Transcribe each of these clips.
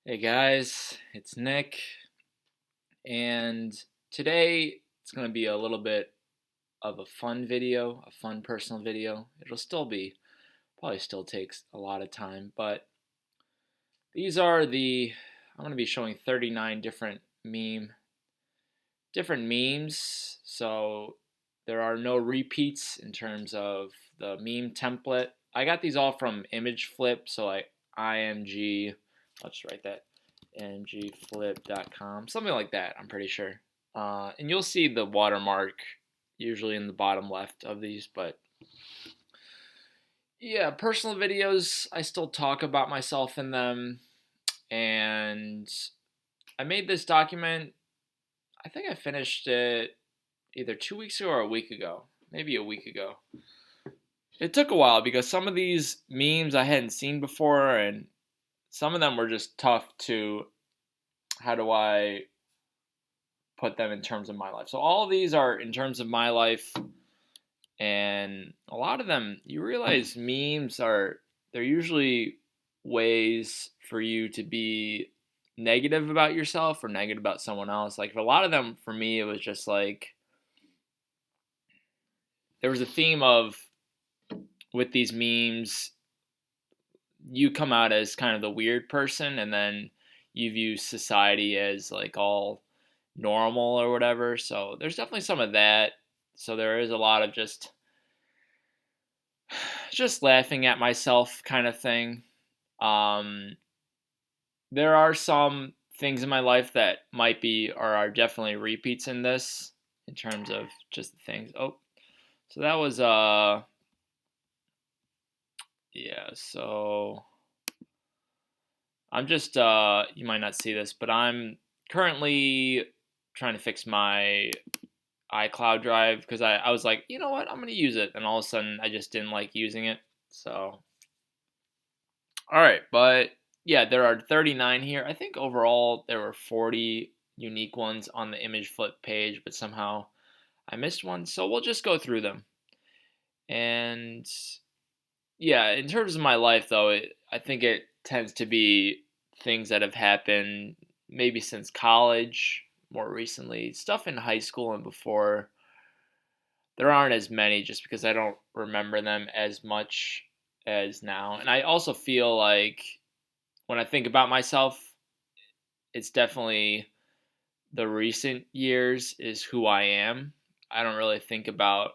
Hey guys, it's Nick, and today it's going to be a little bit of a fun video, a fun personal video. It'll still be, probably still takes a lot of time, but these are I'm going to be showing 39 different memes, so there are no repeats in terms of the meme template. I got these all from Image Flip, so like IMG, I'll just write that, imgflip.com, something like that, I'm pretty sure. And you'll see the watermark usually in the bottom left of these, but yeah, personal videos, I still talk about myself in them, and I made this document. I think I finished it either 2 weeks ago or a week ago, maybe a week ago. It took a while because some of these memes I hadn't seen before, and some of them were just tough to, how do I put them in terms of my life. So all of these are in terms of my life, and a lot of them, you realize memes they're usually ways for you to be negative about yourself or negative about someone else. Like for a lot of them, for me, it was just like there was a theme of, with these memes, you come out as kind of the weird person, and then you view society as like all normal or whatever. So there's definitely some of that. So there is a lot of just laughing at myself kind of thing. Um, there are some things in my life that might be or are definitely repeats in this in terms of just the things. Oh, so that was yeah, so I'm just you might not see this, but I'm currently trying to fix my iCloud drive because I was like, you know what, I'm gonna use it, and all of a sudden I just didn't like using it. So all right, but yeah, there are 39 here. I think overall there were 40 unique ones on the image flip page, but somehow I missed one. So we'll just go through them. And yeah, in terms of my life though, I think it tends to be things that have happened maybe since college, more recently, stuff in high school and before. There aren't as many just because I don't remember them as much as now. And I also feel like when I think about myself, it's definitely the recent years is who I am. I don't really think about,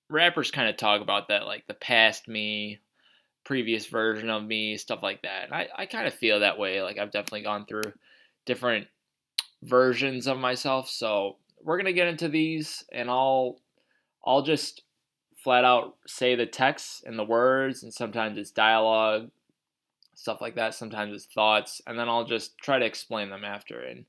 rappers kind of talk about that, like the past me, previous version of me, stuff like that. And I kind of feel that way. Like I've definitely gone through different versions of myself. So we're gonna get into these, and I'll just flat out say the text and the words, and sometimes it's dialogue, stuff like that. Sometimes it's thoughts, and then I'll just try to explain them after. And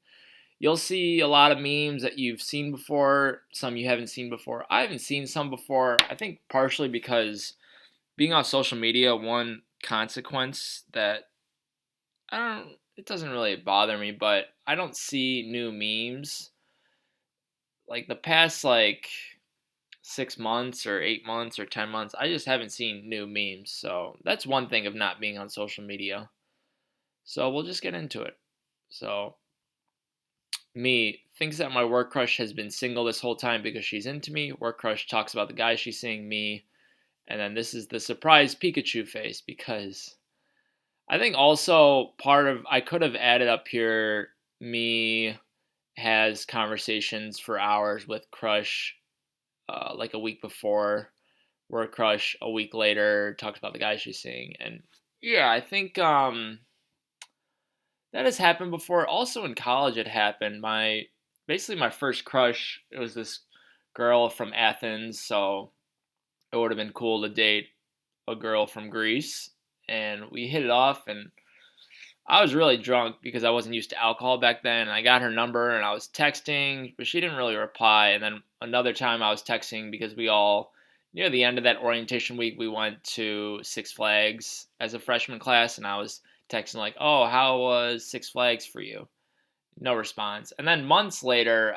you'll see a lot of memes that you've seen before, some you haven't seen before. I haven't seen some before. I think partially because being on social media, one consequence that I don't, it doesn't really bother me, but I don't see new memes like the past like 6 months or 8 months or 10 months. I just haven't seen new memes, so that's one thing of not being on social media. So we'll just get into it. So me thinks that my work crush has been single this whole time because she's into me. Work crush talks about the guy she's seeing, me, and then this is the surprise Pikachu face because I think also part of, I could have added up here, me has conversations for hours with crush like a week before, work crush a week later talks about the guy she's seeing. And yeah, I think that has happened before. Also in college it happened. My basically my first crush, it was this girl from Athens, so it would have been cool to date a girl from Greece, and we hit it off. And I was really drunk because I wasn't used to alcohol back then. And I got her number and I was texting, but she didn't really reply. And then another time I was texting because we all, near the end of that orientation week, we went to Six Flags as a freshman class. And I was texting, like, oh, how was Six Flags for you? No response. And then months later,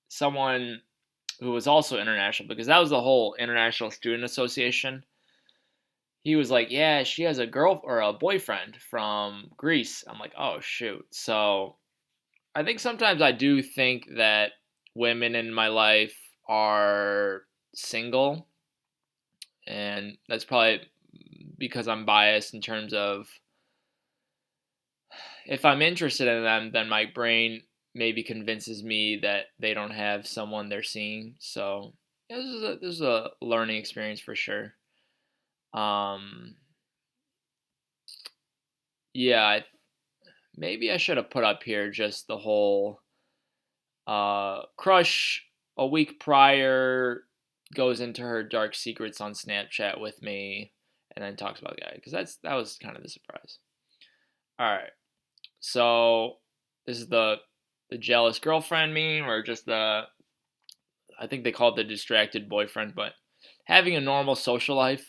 someone who was also international, because that was the whole International Student Association, he was like, yeah, she has a girl or a boyfriend from Greece. I'm like, oh shoot. So I think sometimes I do think that women in my life are single, and that's probably because I'm biased in terms of if I'm interested in them, then my brain maybe convinces me that they don't have someone they're seeing. So yeah, this is a learning experience for sure. Um, yeah, maybe I should have put up here just the whole crush a week prior goes into her dark secrets on Snapchat with me, and then talks about the guy because that was kind of the surprise. All right, so this is the jealous girlfriend meme, or just I think they call it the distracted boyfriend, but having a normal social life.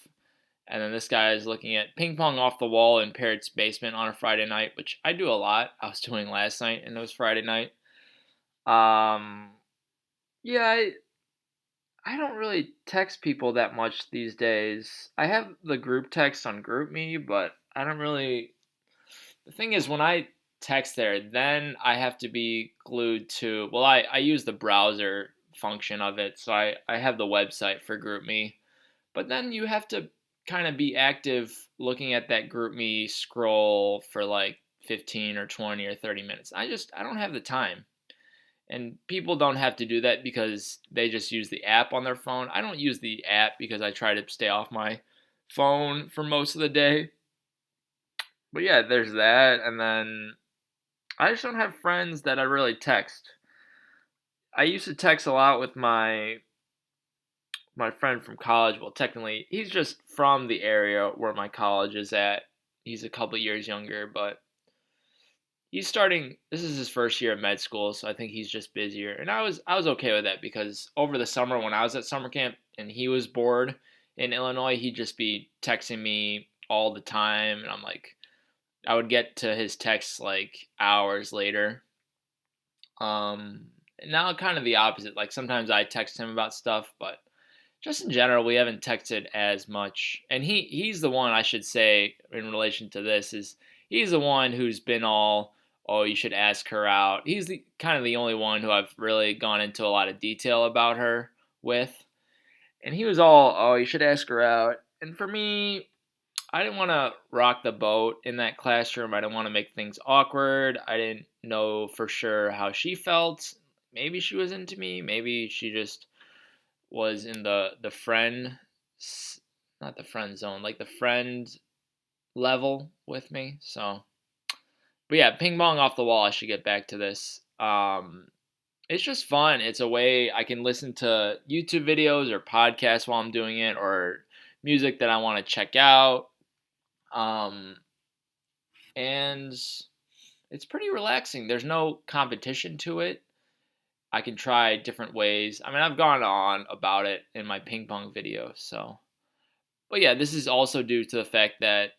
And then this guy is looking at ping pong off the wall in Parrot's basement on a Friday night, which I do a lot. I was doing last night, and it was Friday night. Um, yeah, I don't really text people that much these days. I have the group text on GroupMe, but I don't really. The thing is, when I text there, then I have to be glued to. Well, I use the browser function of it, so I have the website for GroupMe. But then you have to kind of be active looking at that GroupMe scroll for like 15 or 20 or 30 minutes. I don't have the time. And people don't have to do that because they just use the app on their phone. I don't use the app because I try to stay off my phone for most of the day. But yeah, there's that. And then I just don't have friends that I really text. I used to text a lot with my friend from college. Well, technically, he's just from the area where my college is at. He's a couple years younger, but he's starting. This is his first year of med school, so I think he's just busier. And I was okay with that because over the summer when I was at summer camp and he was bored in Illinois, he'd just be texting me all the time, and I'm like, I would get to his texts like hours later. Now kind of the opposite. Like sometimes I text him about stuff, but just in general, we haven't texted as much. And he's the one I should say in relation to this is he's the one who's been all, oh, you should ask her out. He's the kind of the only one who I've really gone into a lot of detail about her with. And he was all, oh, you should ask her out. And for me, I didn't want to rock the boat in that classroom. I didn't want to make things awkward. I didn't know for sure how she felt. Maybe she was into me. Maybe she just was in the friend, not the friend zone, like the friend level with me. So, but yeah, ping pong off the wall. I should get back to this. It's just fun. It's a way I can listen to YouTube videos or podcasts while I'm doing it, or music that I want to check out. Um, and it's pretty relaxing. There's no competition to it. I can try different ways. I mean, I've gone on about it in my ping pong video, so. But yeah, this is also due to the fact that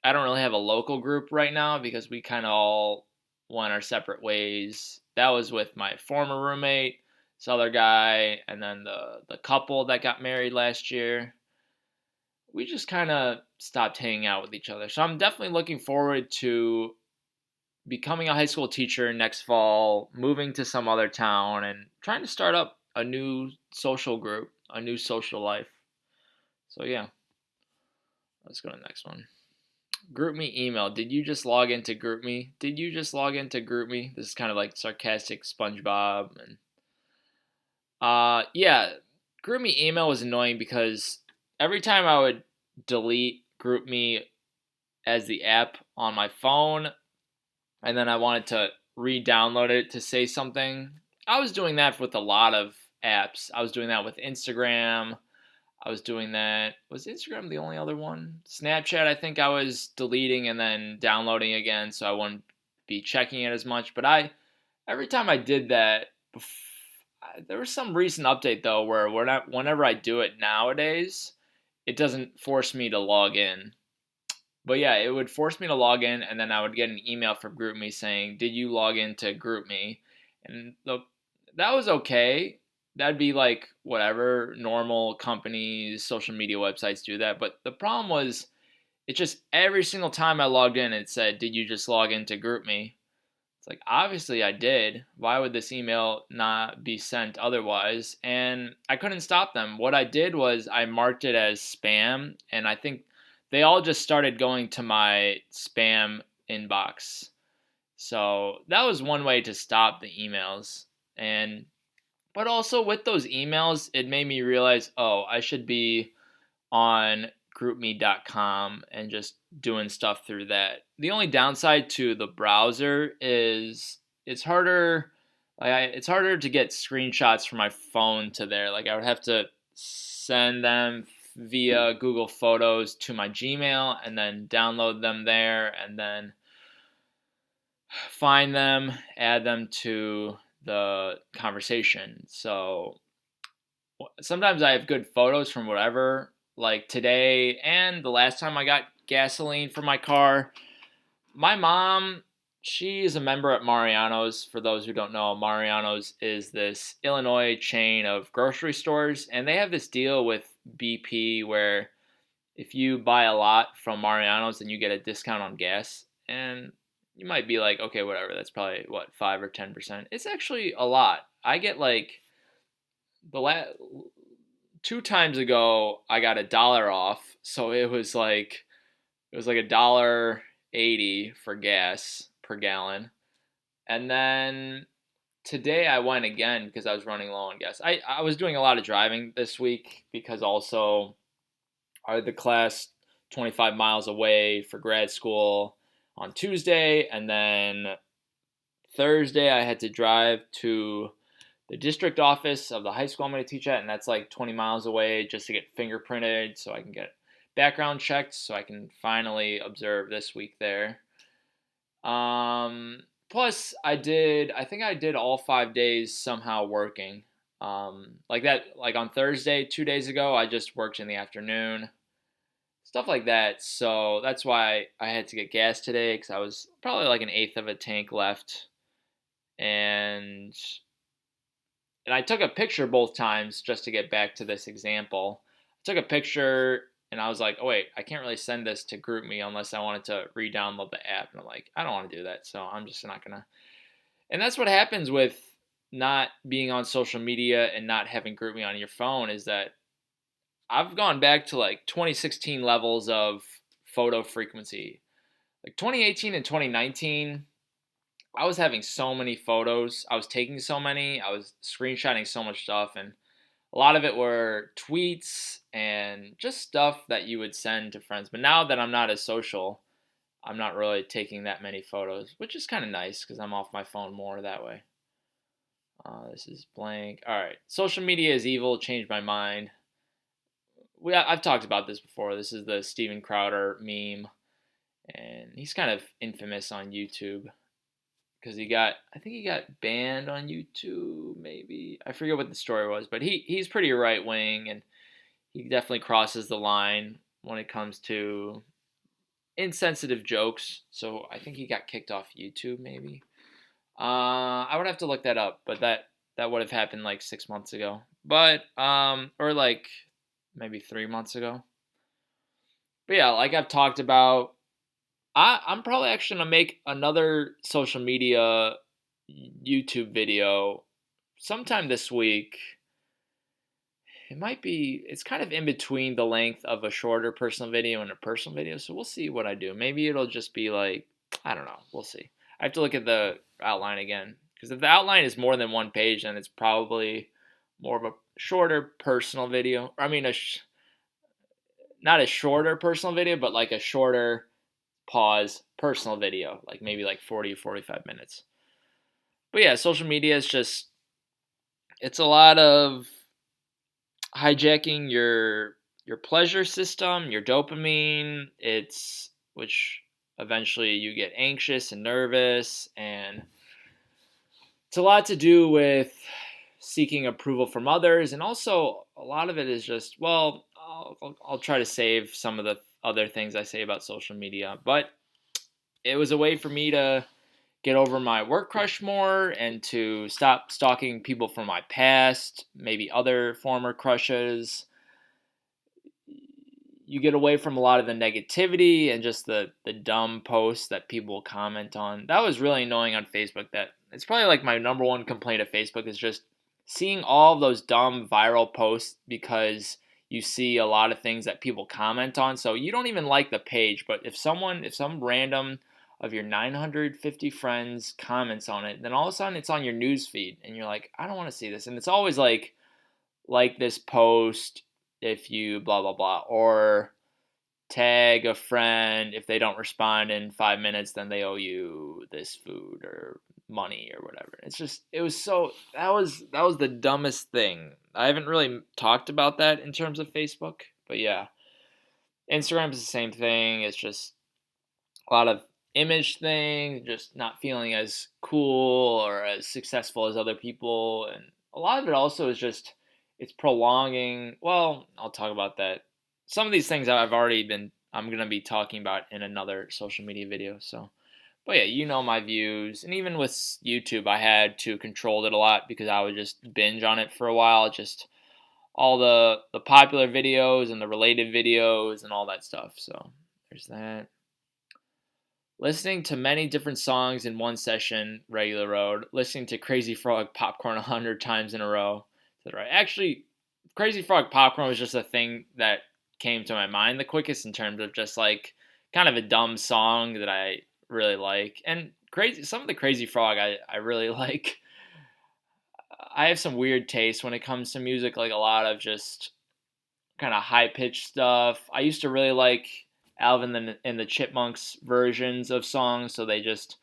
I don't really have a local group right now because we kind of all went our separate ways. That was with my former roommate, this other guy, and then the couple that got married last year. We just kind of stopped hanging out with each other. So I'm definitely looking forward to becoming a high school teacher next fall, moving to some other town, and trying to start up a new social group, a new social life. So yeah, let's go to the next one. GroupMe email. Did you just log into GroupMe? Did you just log into GroupMe? This is kind of like sarcastic SpongeBob. And yeah, GroupMe email was annoying because every time I would delete GroupMe as the app on my phone, and then I wanted to re-download it to say something. I was doing that with a lot of apps. I was doing that with Instagram. I was doing that. Was Instagram the only other one? Snapchat, I think I was deleting and then downloading again, so I wouldn't be checking it as much. But every time I did that, there was some recent update though where whenever I do it nowadays, it doesn't force me to log in. But yeah, it would force me to log in, and then I would get an email from GroupMe saying, "Did you log into GroupMe?" And that was okay. That'd be like whatever normal companies, social media websites do that. But the problem was It's just every single time I logged in, it said, "Did you just log in to GroupMe?" It's like, obviously I did. Why would this email not be sent otherwise? And I couldn't stop them. What I did was I marked it as spam, and I think they all just started going to my spam inbox. So that was one way to stop the emails. And but also with those emails, it made me realize, oh, I should be on groupme.com and just doing stuff through that. The only downside to the browser is it's harder it's harder to get screenshots from my phone to there. Like I would have to send them via Google Photos to my Gmail and then download them there and then find them, add them to the conversation. So sometimes I have good photos from whatever, like today and the last time I got gasoline for my car. My mom, she is a member at Mariano's. For those who don't know, Mariano's is this Illinois chain of grocery stores, and they have this deal with BP where if you buy a lot from Mariano's, then you get a discount on gas. And you might be like, okay, whatever, that's probably what, 5 or 10%. It's actually a lot. I get like the last 2 times ago I got $1 off, so it was like $1.80 for gas per gallon. And then today I went again because I was running low on gas. I was doing a lot of driving this week because also I had the class 25 miles away for grad school on Tuesday, and then Thursday I had to drive to the district office of the high school I'm going to teach at, and that's like 20 miles away just to get fingerprinted so I can get background checked so I can finally observe this week there. Plus, I think I did all 5 days somehow working. Like that, like on Thursday, 2 days ago, I just worked in the afternoon, stuff like that. So that's why I had to get gas today because I was probably like an eighth of a tank left, and I took a picture both times just to get back to this example. I took a picture and I was like, oh wait, I can't really send this to GroupMe unless I wanted to re-download the app. And I'm like, I don't want to do that, so I'm just not gonna. And that's what happens with not being on social media and not having GroupMe on your phone is that I've gone back to like 2016 levels of photo frequency. Like 2018 and 2019, I was having so many photos. I was taking so many. I was screenshotting so much stuff, and a lot of it were tweets and just stuff that you would send to friends. But now that I'm not as social, I'm not really taking that many photos, which is kind of nice because I'm off my phone more that way. This is blank. All right, social media is evil. Changed my mind. I've talked about this before. This is the Steven Crowder meme, and he's kind of infamous on YouTube because I think he got banned on YouTube, maybe. I forget what the story was, but he's pretty right wing, and he definitely crosses the line when it comes to insensitive jokes. So I think he got kicked off YouTube, maybe. I would have to look that up, but that would have happened like 6 months ago, but or like maybe 3 months ago. But yeah, like I've talked about, I'm probably actually gonna make another social media YouTube video sometime this week. It's kind of in between the length of a shorter personal video and a personal video, so we'll see what I do. Maybe it'll just be like, I don't know, we'll see. I have to look at the outline again, because if the outline is more than one page, then it's probably more of a shorter personal video. I mean, not a shorter personal video, but like a shorter pause personal video, like maybe like 40 45 minutes. But yeah, social media is just, it's a lot of hijacking your pleasure system, your dopamine. It's which eventually you get anxious and nervous, and it's a lot to do with seeking approval from others, and also a lot of it is just, well, I'll try to save some of the other things I say about social media, but it was a way for me to get over my work crush more and to stop stalking people from my past, maybe other former crushes. you get away from a lot of the negativity and just the dumb posts that people comment on. That was really annoying on Facebook. That it's probably like my number one complaint of Facebook is just seeing all of those dumb viral posts because you see a lot of things that people comment on. So you don't even like the page, but if some random of your 950 friends comments on it, then all of a sudden it's on your news feed and you're like, I don't want to see this. And it's always like this post if you blah blah blah, or tag a friend. If they don't respond in 5 minutes, then they owe you this food or money or whatever. It's just it was so that was the dumbest thing. I haven't really talked about that in terms of Facebook, but yeah, Instagram is the same thing. It's just a lot of image thing, just not feeling as cool or as successful as other people. And a lot of it also is just it's prolonging. Well, I'll talk about that. Some of these things I'm going to be talking about in another social media video. So, but yeah, you know my views. And even with YouTube, I had to control it a lot because I would just binge on it for a while. Just all the popular videos and the related videos and all that stuff. So, there's that. Listening to many different songs in one session, regular road. Listening to Crazy Frog Popcorn 100 times in a row. Right. Actually, Crazy Frog Popcorn was just a thing that came to my mind the quickest in terms of just like kind of a dumb song that I really like. And some of the Crazy Frog I really like. I have some weird taste when it comes to music, like a lot of just kind of high pitched stuff. I used to really like Alvin and the Chipmunks versions of songs, so they just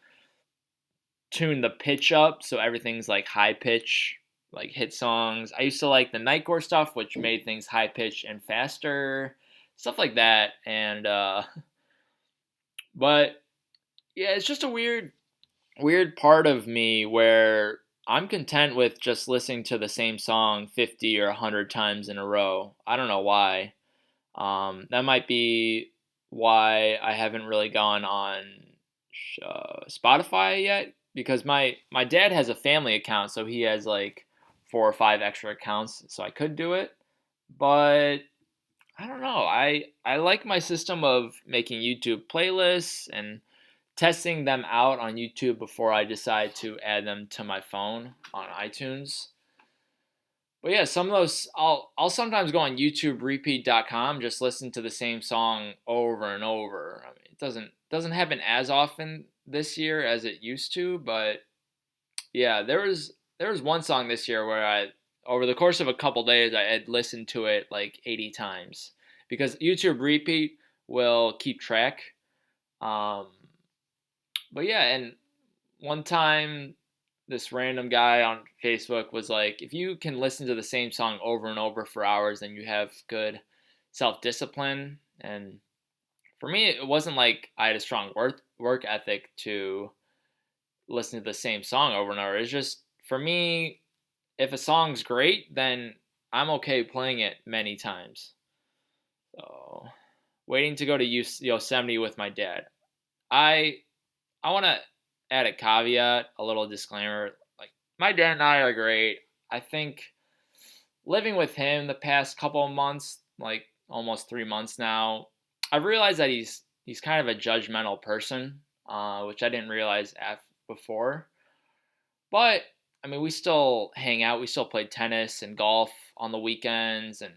tune the pitch up so everything's like high pitch, like hit songs. I used to like the Nightcore stuff, which made things high pitch and faster, stuff like that. And but yeah, it's just a weird part of me where I'm content with just listening to the same song 50 or 100 times in a row. I don't know why. That might be why I haven't really gone on Spotify yet, because my dad has a family account, so he has like 4 or 5 extra accounts, so I could do it. But I don't know. I like my system of making YouTube playlists and testing them out on YouTube before I decide to add them to my phone on iTunes. But yeah, some of those I'll sometimes go on YouTubeRepeat.com, just listen to the same song over and over. I mean, it doesn't happen as often this year as it used to, but yeah, there was one song this year where I over the course of a couple days I had listened to it like 80 times because YouTube Repeat will keep track. Um, but yeah, and one time this random guy on Facebook was like, if you can listen to the same song over and over for hours, then you have good self discipline. And for me, it wasn't like I had a strong work ethic to listen to the same song over and over. It's just for me, if a song's great, then I'm okay playing it many times. So, waiting to go to Yosemite with my dad. I I want to add a caveat, a little disclaimer. Like my dad and I are great. I think living with him the past couple of months, like almost 3 months now, I've realized that he's kind of a judgmental person, which I didn't realize before. But I mean, we still hang out. We still play tennis and golf on the weekends, and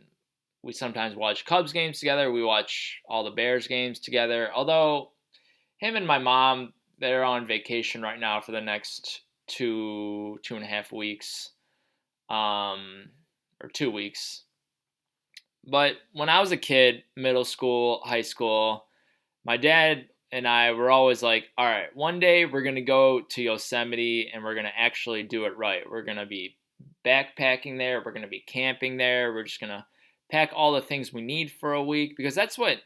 we sometimes watch Cubs games together. We watch all the Bears games together. Although him and my mom, they're on vacation right now for the next 2.5 weeks, or 2 weeks. But when I was a kid, middle school, high school, my dad and I were always like, all right, one day we're going to go to Yosemite and we're going to actually do it right. We're going to be backpacking there. We're going to be camping there. We're just going to pack all the things we need for a week, because that's what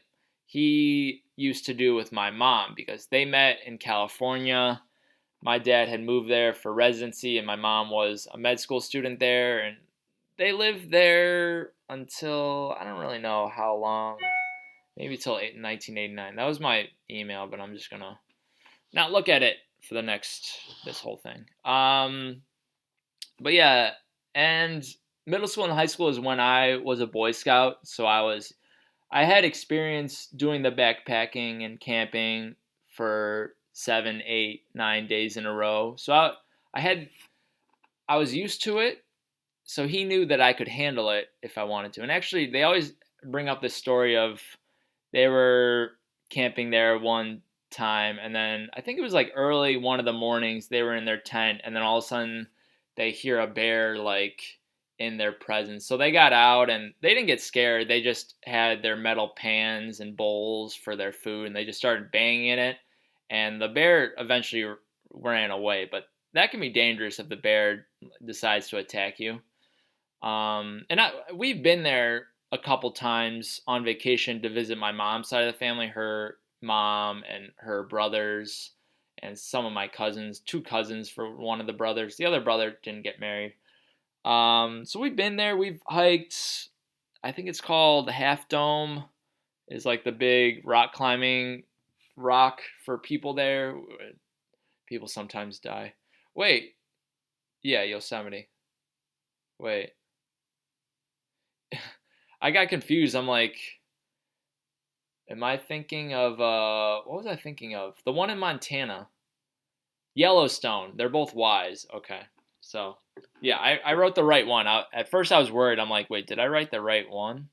he used to do with my mom, because they met in California. My dad had moved there for residency and my mom was a med school student there, and they lived there until I don't really know how long. Maybe till 1989. That was my email, but I'm just gonna not look at it for this whole thing. But yeah, and middle school and high school is when I was a Boy Scout, so I was I had experience doing the backpacking and camping for 7, 8, 9 days in a row. So I had I was used to it. So he knew that I could handle it if I wanted to. And actually, they always bring up this story of they were camping there one time, and then I think it was like early one of the mornings they were in their tent, and then all of a sudden they hear a bear like in their presence. So they got out and they didn't get scared. They just had their metal pans and bowls for their food, and they just started banging in it, and the bear eventually ran away. But that can be dangerous if the bear decides to attack you. We've been there a couple times on vacation to visit my mom's side of the family, her mom and her brothers, and some of my cousins, two cousins for one of the brothers. The other brother didn't get married. So we've been there. We've hiked. I think it's called the Half Dome. Is like the big rock climbing rock for people there. People sometimes die. Wait, yeah, Yosemite. Wait, I got confused. I'm like, am I thinking of what was I thinking of? The one in Montana. Yellowstone. They're both Y's. Okay. So, yeah, I wrote the right one. At first I was worried. I'm like, wait, did I write the right one?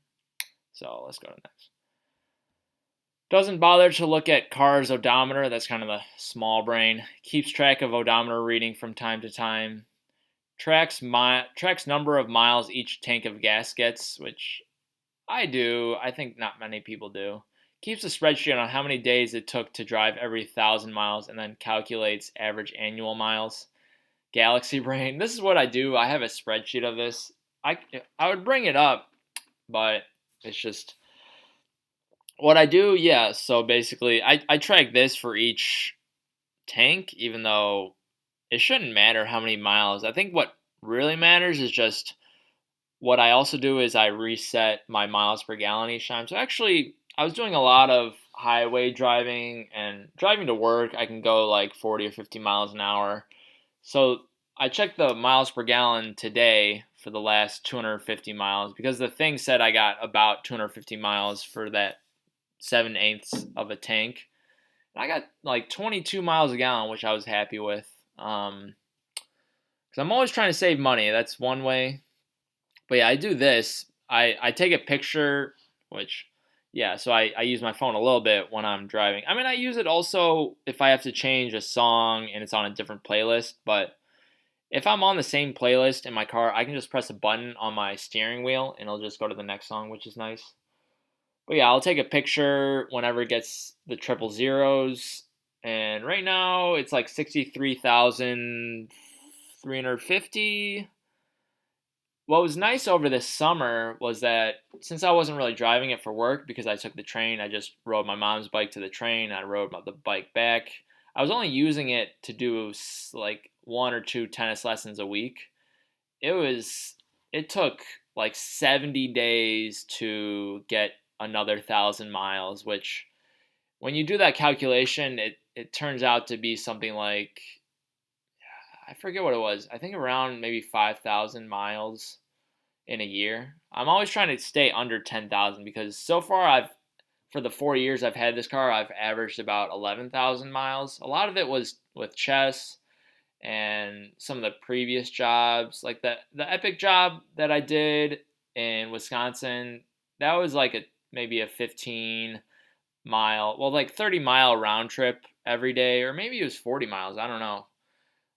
So, let's go to next. Doesn't bother to look at car's odometer. That's kind of the small brain. Keeps track of odometer reading from time to time. Tracks number of miles each tank of gas gets, which I do. I think not many people do. Keeps a spreadsheet on how many days it took to drive every 1,000 miles and then calculates average annual miles. Galaxy brain. This is what I do. I have a spreadsheet of this. I would bring it up, but it's just what I do. Yeah. So basically, I track this for each tank, even though it shouldn't matter how many miles. I think what really matters is just what I also do is I reset my miles per gallon each time. So actually, I was doing a lot of highway driving and driving to work. I can go like 40 or 50 miles an hour. So I checked the miles per gallon today for the last 250 miles because the thing said I got about 250 miles for that 7/8 of a tank. And I got like 22 miles a gallon, which I was happy with. Because I'm always trying to save money. That's one way. But yeah, I do this. I take a picture, which, yeah, so I use my phone a little bit when I'm driving. I mean, I use it also if I have to change a song and it's on a different playlist. But if I'm on the same playlist in my car, I can just press a button on my steering wheel and it'll just go to the next song, which is nice. But yeah, I'll take a picture whenever it gets the triple zeros. And right now it's like 63,350. What was nice over this summer was that since I wasn't really driving it for work because I took the train, I just rode my mom's bike to the train. I rode the bike back. I was only using it to do like one or two tennis lessons a week. It was it took like 70 days to get another 1,000 miles, which when you do that calculation, it turns out to be something like I forget what it was. I think around maybe 5,000 miles in a year. I'm always trying to stay under 10,000 because so far for the 4 years I've had this car, I've averaged about 11,000 miles. A lot of it was with chess and some of the previous jobs, like the epic job that I did in Wisconsin. That was like maybe a 15 mile, well, like 30-mile round trip every day, or maybe it was 40 miles. I don't know.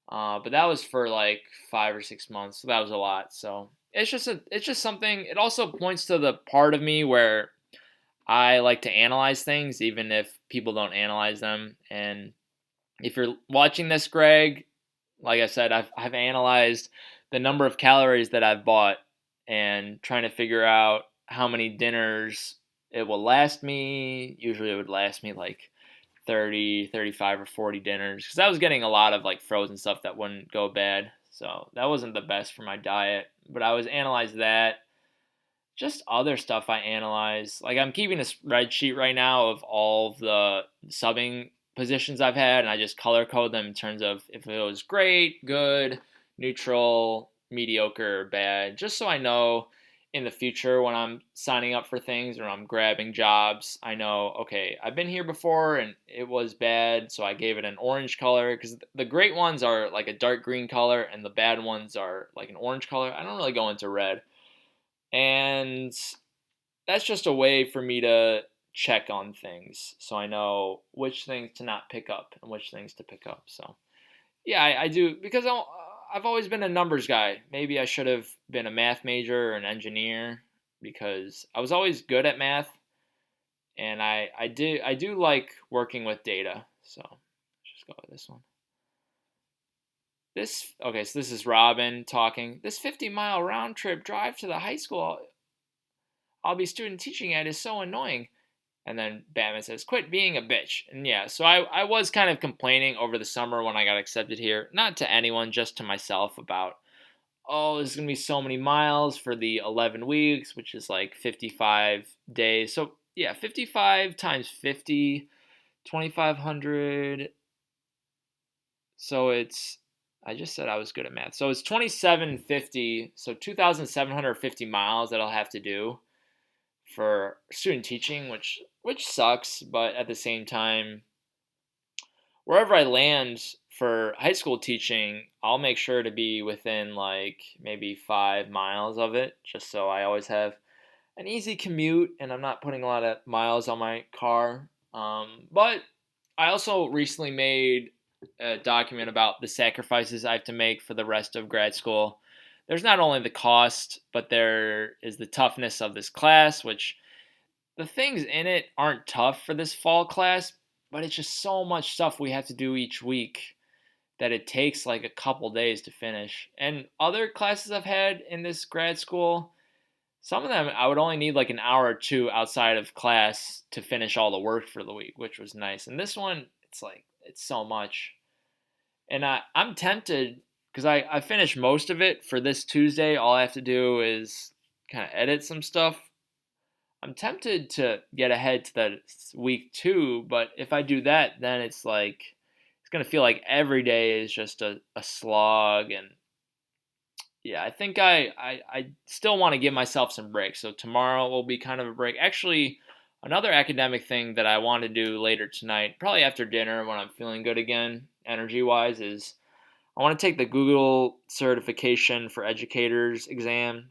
But that was for like 5 or 6 months, so that was a lot. So it's just something. It also points to the part of me where I like to analyze things, even if people don't analyze them. And if you're watching this, Greg, like I said, I've analyzed the number of calories that I've bought and trying to figure out how many dinners it will last me. Usually, it would last me like 30, 35, or 40 dinners because I was getting a lot of like frozen stuff that wouldn't go bad. So that wasn't the best for my diet, but I was analyzed that. Just other stuff I analyze. Like I'm keeping a spreadsheet right now of all of the subbing positions I've had, and I just color code them in terms of if it was great, good, neutral, mediocre, or bad, just so I know in the future when I'm signing up for things or I'm grabbing jobs, I know, okay, I've been here before and it was bad, so I gave it an orange color, because the great ones are like a dark green color and the bad ones are like an orange color. I don't really go into red. And that's just a way for me to check on things so I know which things to not pick up and which things to pick up. So yeah, I do, because I've always been a numbers guy. Maybe I should have been a math major or an engineer, because I was always good at math, and I do like working with data. So let's just go with this one. So this is Robin talking. This 50-mile round trip drive to the high school I'll be student teaching at is so annoying. And then Batman says, "Quit being a bitch." And yeah, so I was kind of complaining over the summer when I got accepted here, not to anyone, just to myself, about, oh, there's going to be so many miles for the 11 weeks, which is like 55 days. So yeah, 55 times 50, 2,500. So I just said I was good at math. So it's 2,750. So 2,750 miles that I'll have to do for student teaching, which sucks, but at the same time, wherever I land for high school teaching, I'll make sure to be within like maybe 5 miles of it, just so I always have an easy commute and I'm not putting a lot of miles on my car. But I also recently made a document about the sacrifices I have to make for the rest of grad school. There's not only the cost, but there is the toughness of this class, which the things in it aren't tough for this fall class, but it's just so much stuff we have to do each week that it takes like a couple days to finish. And other classes I've had in this grad school, some of them I would only need like an hour or two outside of class to finish all the work for the week, which was nice. And this one, it's so much. And I'm tempted, because I finished most of it for this Tuesday. All I have to do is kind of edit some stuff. I'm tempted to get ahead to that week 2, but if I do that, then it's going to feel like every day is just a slog. And yeah, I think I still want to give myself some breaks. So tomorrow will be kind of a break. Actually, another academic thing that I want to do later tonight, probably after dinner when I'm feeling good again, energy wise, is I want to take the Google certification for educators exam.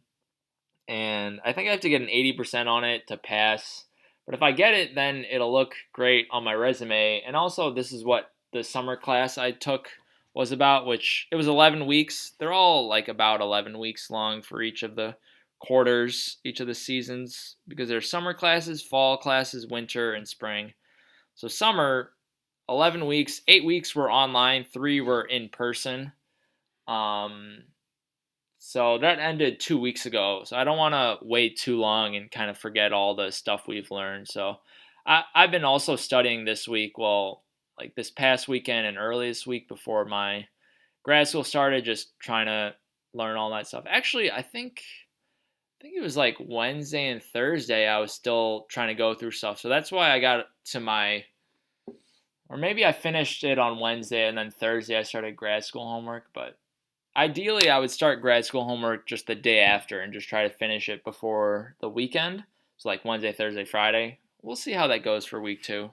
And I think I have to get an 80% on it to pass. But if I get it, then it'll look great on my resume. And also, this is what the summer class I took was about, which it was 11 weeks. They're all like about 11 weeks long for each of the quarters, each of the seasons, because there's summer classes, fall classes, winter, and spring. So summer, 11 weeks, 8 weeks were online, 3 were in person. Um, so that ended 2 weeks ago. So I don't want to wait too long and kind of forget all the stuff we've learned. So I've been also studying this week. Well, like this past weekend and early this week before my grad school started, just trying to learn all that stuff. Actually, I think it was like Wednesday and Thursday I was still trying to go through stuff. So that's why I got to or maybe I finished it on Wednesday and then Thursday I started grad school homework. But ideally, I would start grad school homework just the day after and just try to finish it before the weekend. So like Wednesday, Thursday, Friday. We'll see how that goes for week 2.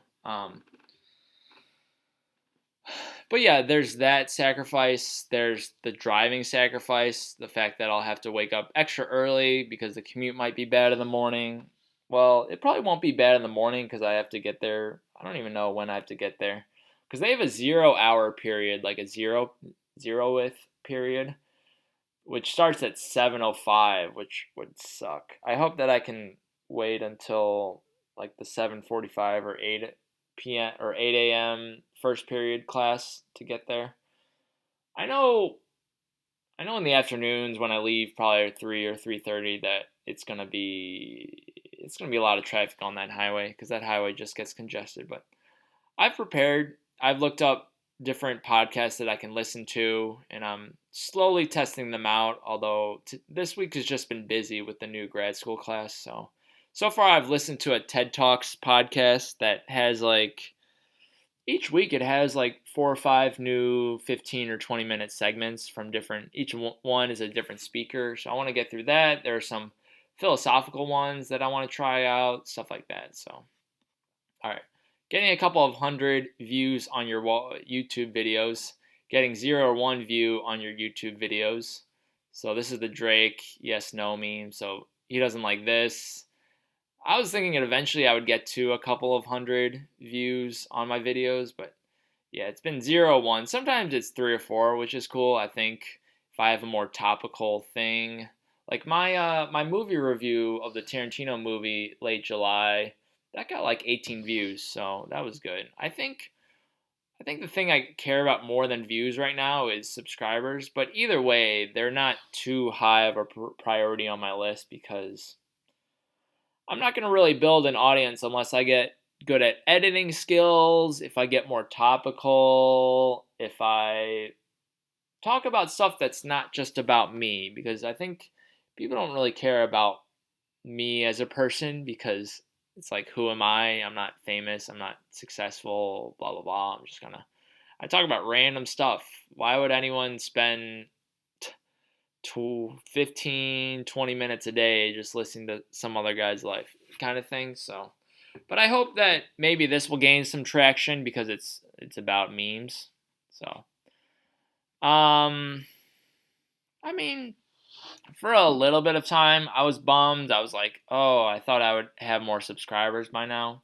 But yeah, there's that sacrifice. There's the driving sacrifice. The fact that I'll have to wake up extra early because the commute might be bad in the morning. Well, it probably won't be bad in the morning because I have to get there. I don't even know when I have to get there, because they have a 0 hour period, like a zeroth period, which starts at 7:05, which would suck. I hope that I can wait until like the 7:45 or 8 p.m. or 8 a.m. first period class to get there. I know in the afternoons when I leave, probably at 3 or 3:30, that it's gonna be a lot of traffic on that highway, because that highway just gets congested. But I've prepared. I've looked up different podcasts that I can listen to, and I'm slowly testing them out. Although this week has just been busy with the new grad school class, so far I've listened to a TED Talks podcast that has like each week it has like 4 or 5 new 15 or 20 minute segments from different. Each one is a different speaker, so I want to get through that. There are some philosophical ones that I want to try out, stuff like that. So, all right, getting a couple of hundred views on your YouTube videos, getting 0 or 1 view on your YouTube videos. So this is the Drake yes no meme. So he doesn't like this. I was thinking that eventually I would get to a couple of hundred views on my videos, but yeah, it's been 0, 1. Sometimes it's 3 or 4, which is cool. I think if I have a more topical thing, like my movie review of the Tarantino movie late July, that got like 18 views, so that was good. I think the thing I care about more than views right now is subscribers, but either way, they're not too high of a priority on my list because I'm not going to really build an audience unless I get good at editing skills, if I get more topical, if I talk about stuff that's not just about me, because I think people don't really care about me as a person because it's like, who am I? I'm not famous, I'm not successful, blah, blah, blah. I talk about random stuff. Why would anyone spend 15, 20 minutes a day just listening to some other guy's life kind of thing? So, but I hope that maybe this will gain some traction because it's about memes. So, I mean, for a little bit of time, I was bummed. I was like, oh, I thought I would have more subscribers by now.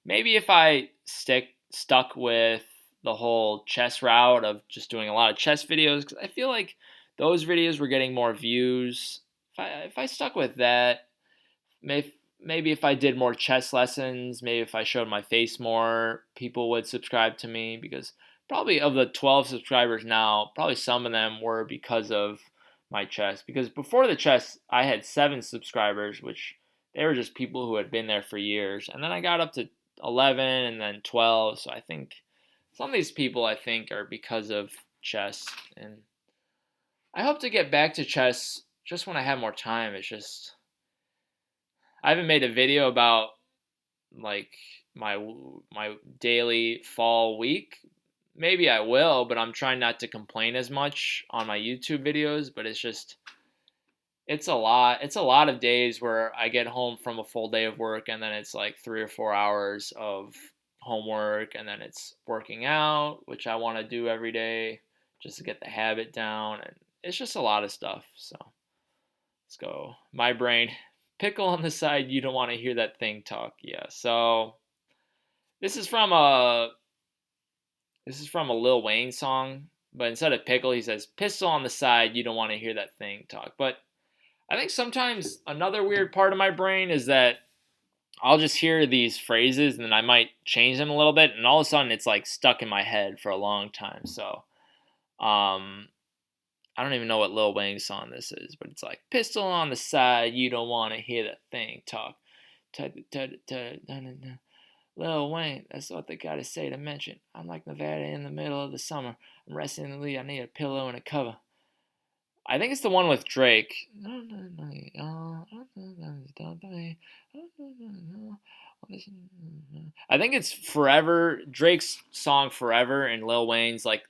Maybe if I stuck with the whole chess route of just doing a lot of chess videos, because I feel like those videos were getting more views. If I stuck with that, maybe if I did more chess lessons, maybe if I showed my face more, people would subscribe to me because probably of the 12 subscribers now, probably some of them were because of my chess. Because before the chess, I had 7 subscribers, which they were just people who had been there for years. And then I got up to 11 and then 12. So I think some of these people I think are because of chess. And I hope to get back to chess just when I have more time. It's just I haven't made a video about like my daily fall week. Maybe I will, but I'm trying not to complain as much on my YouTube videos, but it's a lot. It's a lot of days where I get home from a full day of work and then it's like 3 or 4 hours of homework and then it's working out, which I want to do every day just to get the habit down, and it's just a lot of stuff. So, let's go. My brain. Pickle on the side, you don't want to hear that thing talk. Yeah. So, this is from a Lil Wayne song, but instead of pickle, he says pistol on the side, you don't want to hear that thing talk. But I think sometimes another weird part of my brain is that I'll just hear these phrases and then I might change them a little bit, and all of a sudden it's like stuck in my head for a long time. So, I don't even know what Lil Wayne song this is, but it's like pistol on the side, you don't want to hear that thing talk. Lil Wayne, that's what they gotta say to mention. I'm like Nevada in the middle of the summer. I'm resting in the lead. I need a pillow and a cover. I think it's the one with Drake. I think it's Forever, Drake's song Forever, and Lil Wayne's like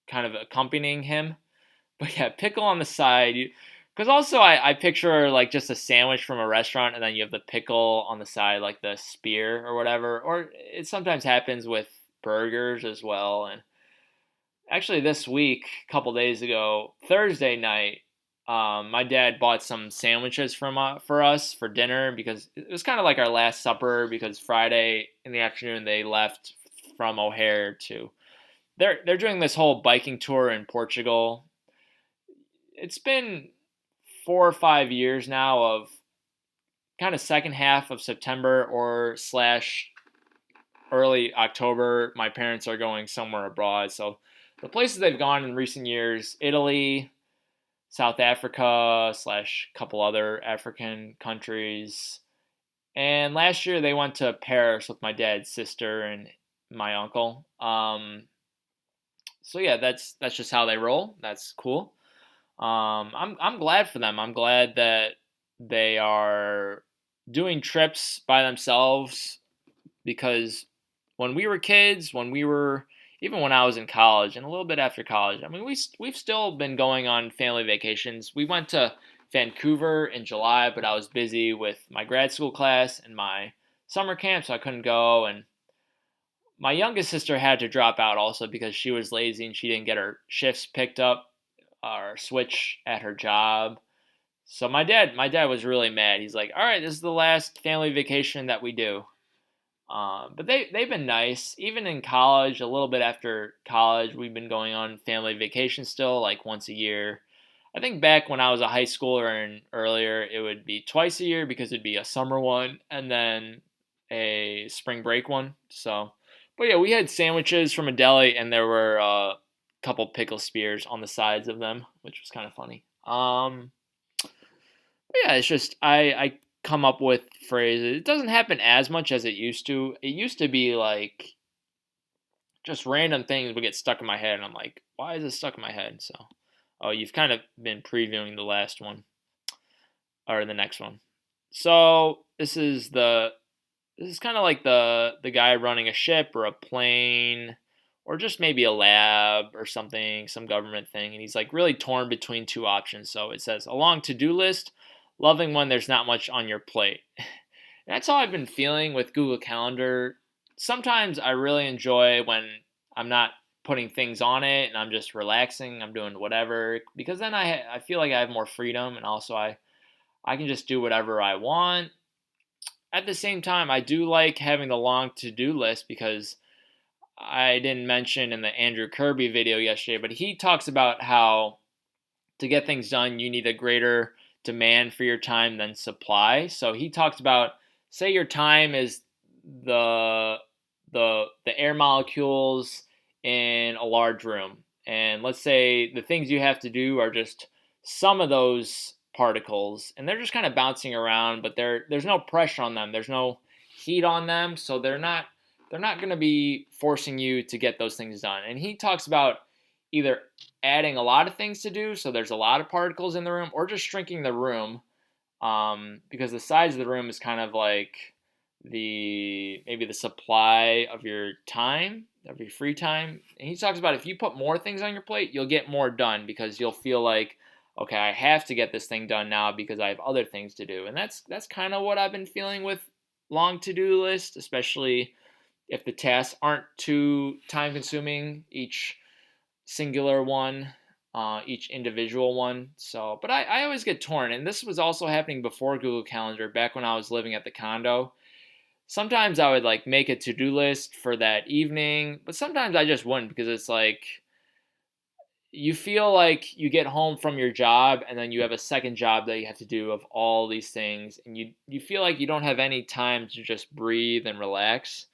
kind of accompanying him. But yeah, pickle on the side. Because also I picture like just a sandwich from a restaurant and then you have the pickle on the side, like the spear or whatever. Or it sometimes happens with burgers as well. And actually this week, a couple days ago, Thursday night, my dad bought some sandwiches for us for dinner because it was kind of like our last supper because Friday in the afternoon they left from O'Hare to they're doing this whole biking tour in Portugal. It's been 4 or 5 years now of kind of second half of September or slash early October. My parents are going somewhere abroad. So the places they've gone in recent years, Italy, South Africa slash couple other African countries. And last year they went to Paris with my dad's sister and my uncle. So yeah, that's just how they roll. That's cool. I'm glad for them. I'm glad that they are doing trips by themselves because when we were kids, even when I was in college and a little bit after college, I mean we've still been going on family vacations. We went to Vancouver in July, but I was busy with my grad school class and my summer camp, so I couldn't go. And my youngest sister had to drop out also because she was lazy and she didn't get her shifts picked up or switch at her job. So my dad was really mad. He's like, "All right, this is the last family vacation that we do." But they've been nice. Even in college, a little bit after college, we've been going on family vacation still, like once a year. I think back when I was a high schooler and earlier, it would be twice a year because it'd be a summer one and then a spring break one. So, but yeah, we had sandwiches from a deli and there were a couple pickle spears on the sides of them, which was kind of funny. But yeah, it's just I come up with phrases. It doesn't happen as much as it used to. It used to be like just random things would get stuck in my head, and I'm like, why is it stuck in my head? So, oh, you've kind of been previewing the last one or the next one. So this is kind of like the guy running a ship or a plane or just maybe a lab or something, some government thing, and he's like really torn between two options. So it says a long to-do list, loving when there's not much on your plate. And that's how I've been feeling with Google Calendar. Sometimes I really enjoy when I'm not putting things on it and I'm just relaxing, I'm doing whatever because then I feel like I have more freedom and also I can just do whatever I want. At the same time, I do like having the long to-do list because I didn't mention in the Andrew Kirby video yesterday, but he talks about how to get things done, you need a greater demand for your time than supply. So he talks about, say your time is the the air molecules in a large room, and let's say the things you have to do are just some of those particles, and they're just kind of bouncing around, but there's no pressure on them, there's no heat on them, so they're not going to be forcing you to get those things done. And he talks about either adding a lot of things to do, so there's a lot of particles in the room, or just shrinking the room, because the size of the room is kind of like maybe the supply of your time, of your free time. And he talks about if you put more things on your plate, you'll get more done because you'll feel like, okay, I have to get this thing done now because I have other things to do. And that's kind of what I've been feeling with long to-do list, especially if the tasks aren't too time consuming, each singular one, each individual one. So, but I always get torn. And this was also happening before Google Calendar, back when I was living at the condo. Sometimes I would like make a to-do list for that evening, but sometimes I just wouldn't because it's like you feel like you get home from your job and then you have a second job that you have to do of all these things, and you feel like you don't have any time to just breathe and relax.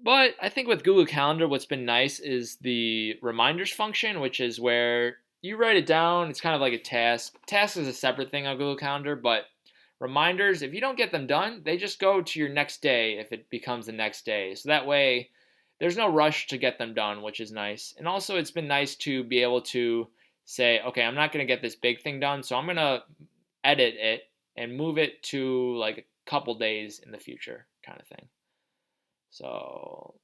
But I think with Google Calendar, what's been nice is the reminders function, which is where you write it down. It's kind of like a task. Task is a separate thing on Google Calendar, but reminders, if you don't get them done, they just go to your next day if it becomes the next day. So that way, there's no rush to get them done, which is nice. And also, it's been nice to be able to say, okay, I'm not going to get this big thing done, so I'm going to edit it and move it to like a couple days in the future, kind of thing. So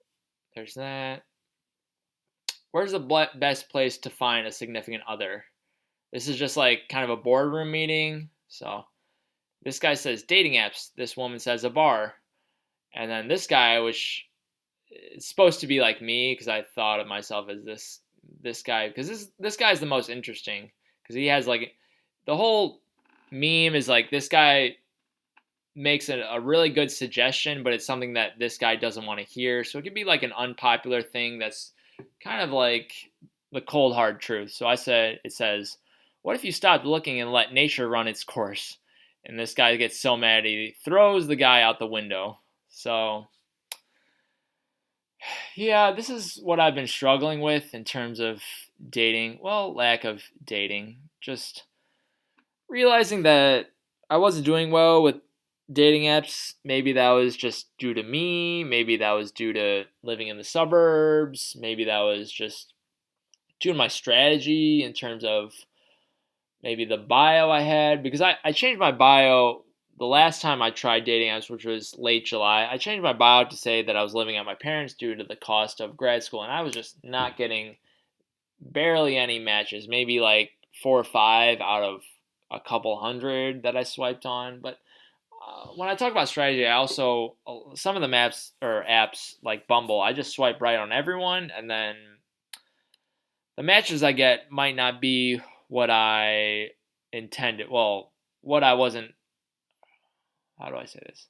there's that. Where's the best place to find a significant other? This is just like kind of a boardroom meeting. So this guy says dating apps. This woman says a bar. And then this guy, which is supposed to be like me, because I thought of myself as this guy, because this guy's the most interesting, because he has like the whole meme is like this guy makes a really good suggestion, but it's something that this guy doesn't want to hear. So it could be like an unpopular thing that's kind of like the cold hard truth. So it says, what if you stopped looking and let nature run its course? And this guy gets so mad he throws the guy out the window. So yeah, this is what I've been struggling with in terms of dating. Well, lack of dating. Just realizing that I wasn't doing well with dating apps. Maybe that was just due to me. Maybe that was due to living in the suburbs. Maybe that was just due to my strategy in terms of maybe the bio I had. Because I changed my bio the last time I tried dating apps, which was late July. I changed my bio to say that I was living at my parents' due to the cost of grad school. And I was just not getting barely any matches. Maybe like 4 or 5 out of a couple hundred that I swiped on. But when I talk about strategy, I also some of the maps or apps like Bumble, I just swipe right on everyone, and then the matches I get might not be what I intended. Well, what I wasn't. How do I say this?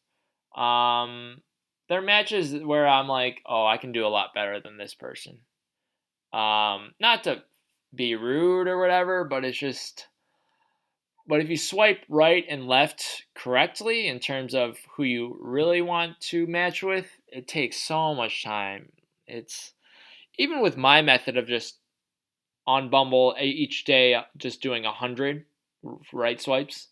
Um, there are matches where I'm like, oh, I can do a lot better than this person. Not to be rude or whatever, but it's just. But if you swipe right and left correctly in terms of who you really want to match with, it takes so much time. It's even with my method of just on Bumble each day, just doing 100 right swipes,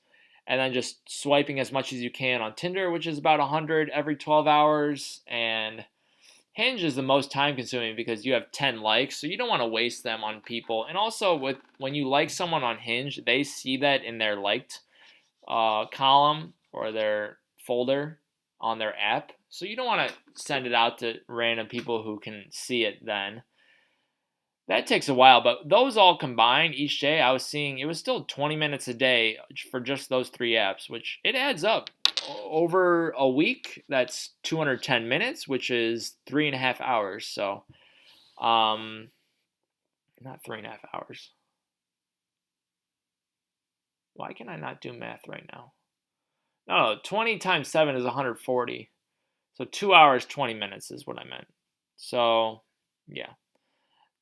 and then just swiping as much as you can on Tinder, which is about 100 every 12 hours. And Hinge is the most time consuming because you have 10 likes, so you don't want to waste them on people. And also, with when you like someone on Hinge, they see that in their liked column or their folder on their app. So you don't want to send it out to random people who can see it then. That takes a while, but those all combined each day, I was seeing it was still 20 minutes a day for just those three apps, which it adds up. Over a week, that's 210 minutes, which is 3.5 hours. So, not 3.5 hours. Why can I not do math right now? No, 20 times 7 is 140. So 2 hours, 20 minutes is what I meant. So, yeah.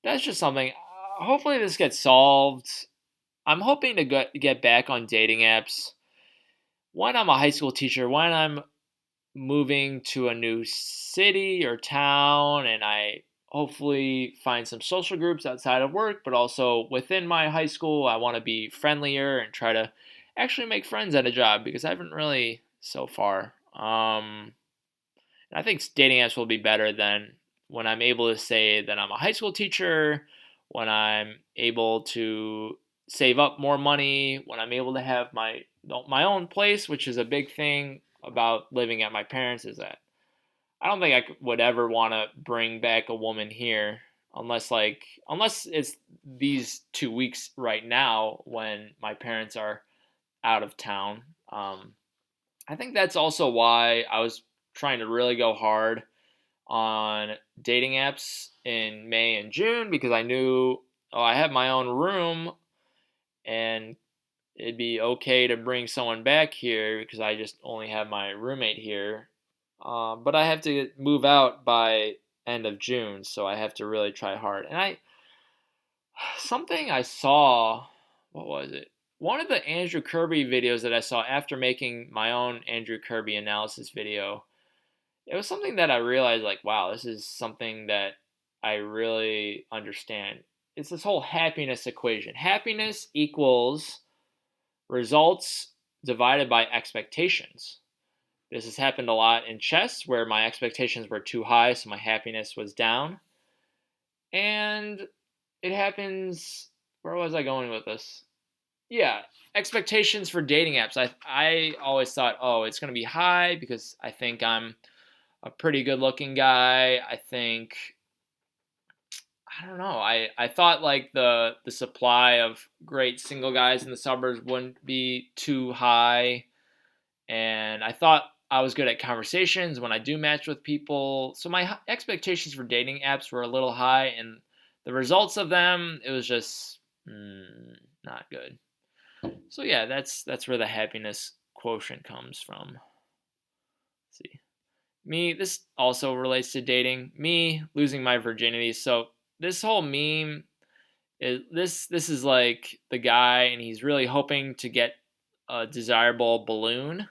That's just something. Hopefully, this gets solved. I'm hoping to get back on dating apps when I'm a high school teacher, when I'm moving to a new city or town, and I hopefully find some social groups outside of work, but also within my high school. I want to be friendlier and try to actually make friends at a job because I haven't really so far. And I think dating apps will be better than when I'm able to say that I'm a high school teacher, when I'm able to save up more money, when I'm able to have my own place, which is a big thing about living at my parents', is that I don't think I would ever want to bring back a woman here unless it's these 2 weeks right now when my parents are out of town. I think that's also why I was trying to really go hard on dating apps in May and June because I knew, oh, I have my own room and it'd be okay to bring someone back here because I just only have my roommate here. But I have to move out by end of June, so I have to really try hard. And something I saw, what was it? One of the Andrew Kirby videos that I saw after making my own Andrew Kirby analysis video, it was something that I realized, like, wow, this is something that I really understand. It's this whole happiness equation. Happiness equals results divided by expectations. This has happened a lot in chess where my expectations were too high, so my happiness was down. And it happens. Where was I going with this? Yeah, expectations for dating apps. I always thought, oh, it's going to be high because I think I'm a pretty good looking guy. I don't know. I thought like the supply of great single guys in the suburbs wouldn't be too high, and I thought I was good at conversations when I do match with people. So my expectations for dating apps were a little high, and the results of them, it was just not good. So yeah, that's where the happiness quotient comes from. Let's see. Me, this also relates to dating. Me losing my virginity. So this whole meme is this is like the guy and he's really hoping to get a desirable balloon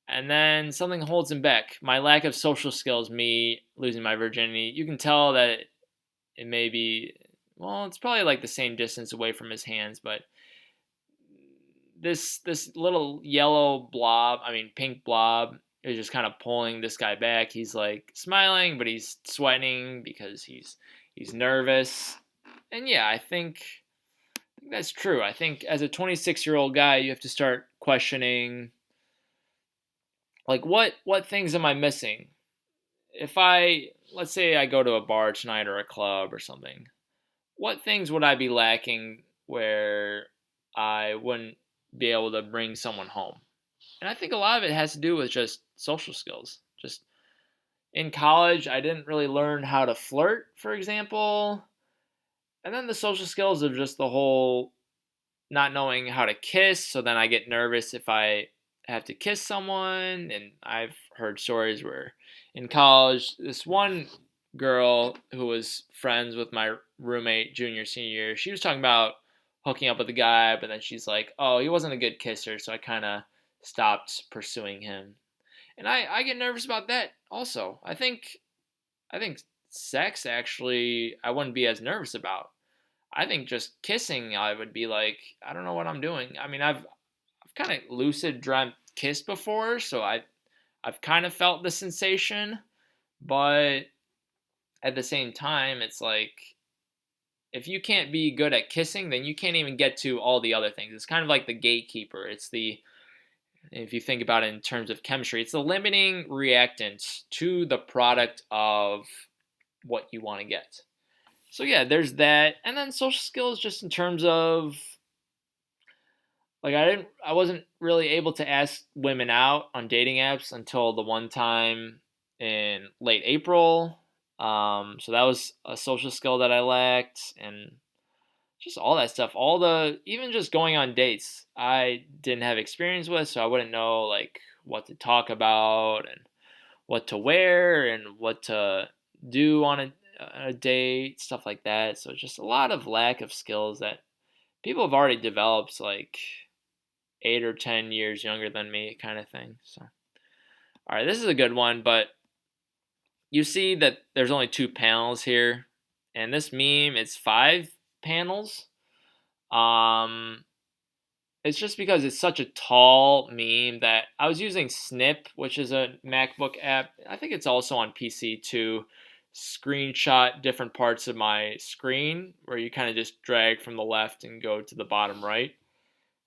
and then something holds him back. My lack of social skills, me losing my virginity. You can tell that it may be, well, it's probably like the same distance away from his hands, but this little yellow blob, I mean pink blob, is just kind of pulling this guy back. He's like smiling, but he's sweating because he's nervous. And yeah, I think that's true. I think as a 26-year-old guy, you have to start questioning like what things am I missing? If I let's say I go to a bar tonight or a club or something, what things would I be lacking where I wouldn't be able to bring someone home. And I think a lot of it has to do with just social skills. Just in college, I didn't really learn how to flirt, for example. And then the social skills of just the whole not knowing how to kiss. So then I get nervous if I have to kiss someone. And I've heard stories where in college, this one girl who was friends with my roommate junior, senior year, she was talking about hooking up with a guy, but then she's like, oh, he wasn't a good kisser. So I kind of stopped pursuing him. And I get nervous about that also. I think sex actually I wouldn't be as nervous about. I think just kissing I would be like, I don't know what I'm doing. I mean, I've kind of lucid dreamt kissed before, so I've kind of felt the sensation, but at the same time it's like if you can't be good at kissing, then you can't even get to all the other things. It's kind of like the gatekeeper. It's the if you think about it in terms of chemistry, it's the limiting reactant to the product of what you want to get. So yeah, there's that. And then social skills just in terms of like I wasn't really able to ask women out on dating apps until the one time in late April. So that was a social skill that I lacked, and just all that stuff. All the even just going on dates, I didn't have experience with, so I wouldn't know like what to talk about and what to wear and what to do on a date, stuff like that. So just a lot of lack of skills that people have already developed, like 8 or 10 years younger than me, kind of thing. So, all right, this is a good one, but you see that there's only 2 panels here, and this meme it's 5 panels. Um, it's just because it's such a tall meme that I was using Snip, which is a MacBook app. I think it's also on PC to screenshot different parts of my screen, where you kind of just drag from the left and go to the bottom right.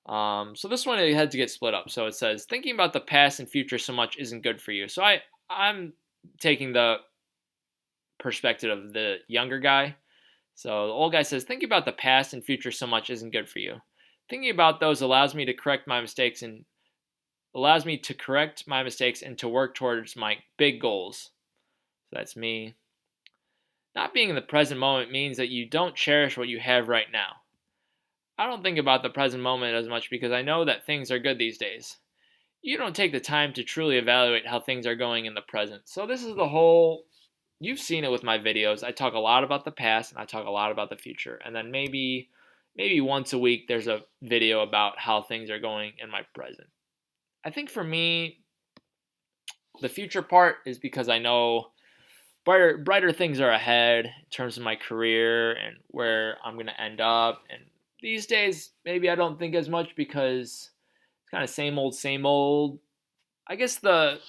So this one it had to get split up. So it says thinking about the past and future so much isn't good for you. So I'm taking the perspective of the younger guy. So the old guy says thinking about the past and future so much isn't good for you. Thinking about those allows me to correct my mistakes and to work towards my big goals. So that's me. Not being in the present moment means that you don't cherish what you have right now. I don't think about the present moment as much because I know that things are good these days. You don't take the time to truly evaluate how things are going in the present. So this is the whole you've seen it with my videos. I talk a lot about the past and I talk a lot about the future. And then maybe once a week there's a video about how things are going in my present. I think for me the future part is because I know brighter things are ahead in terms of my career and where I'm going to end up. And these days maybe I don't think as much because it's kind of same old same old. I guess the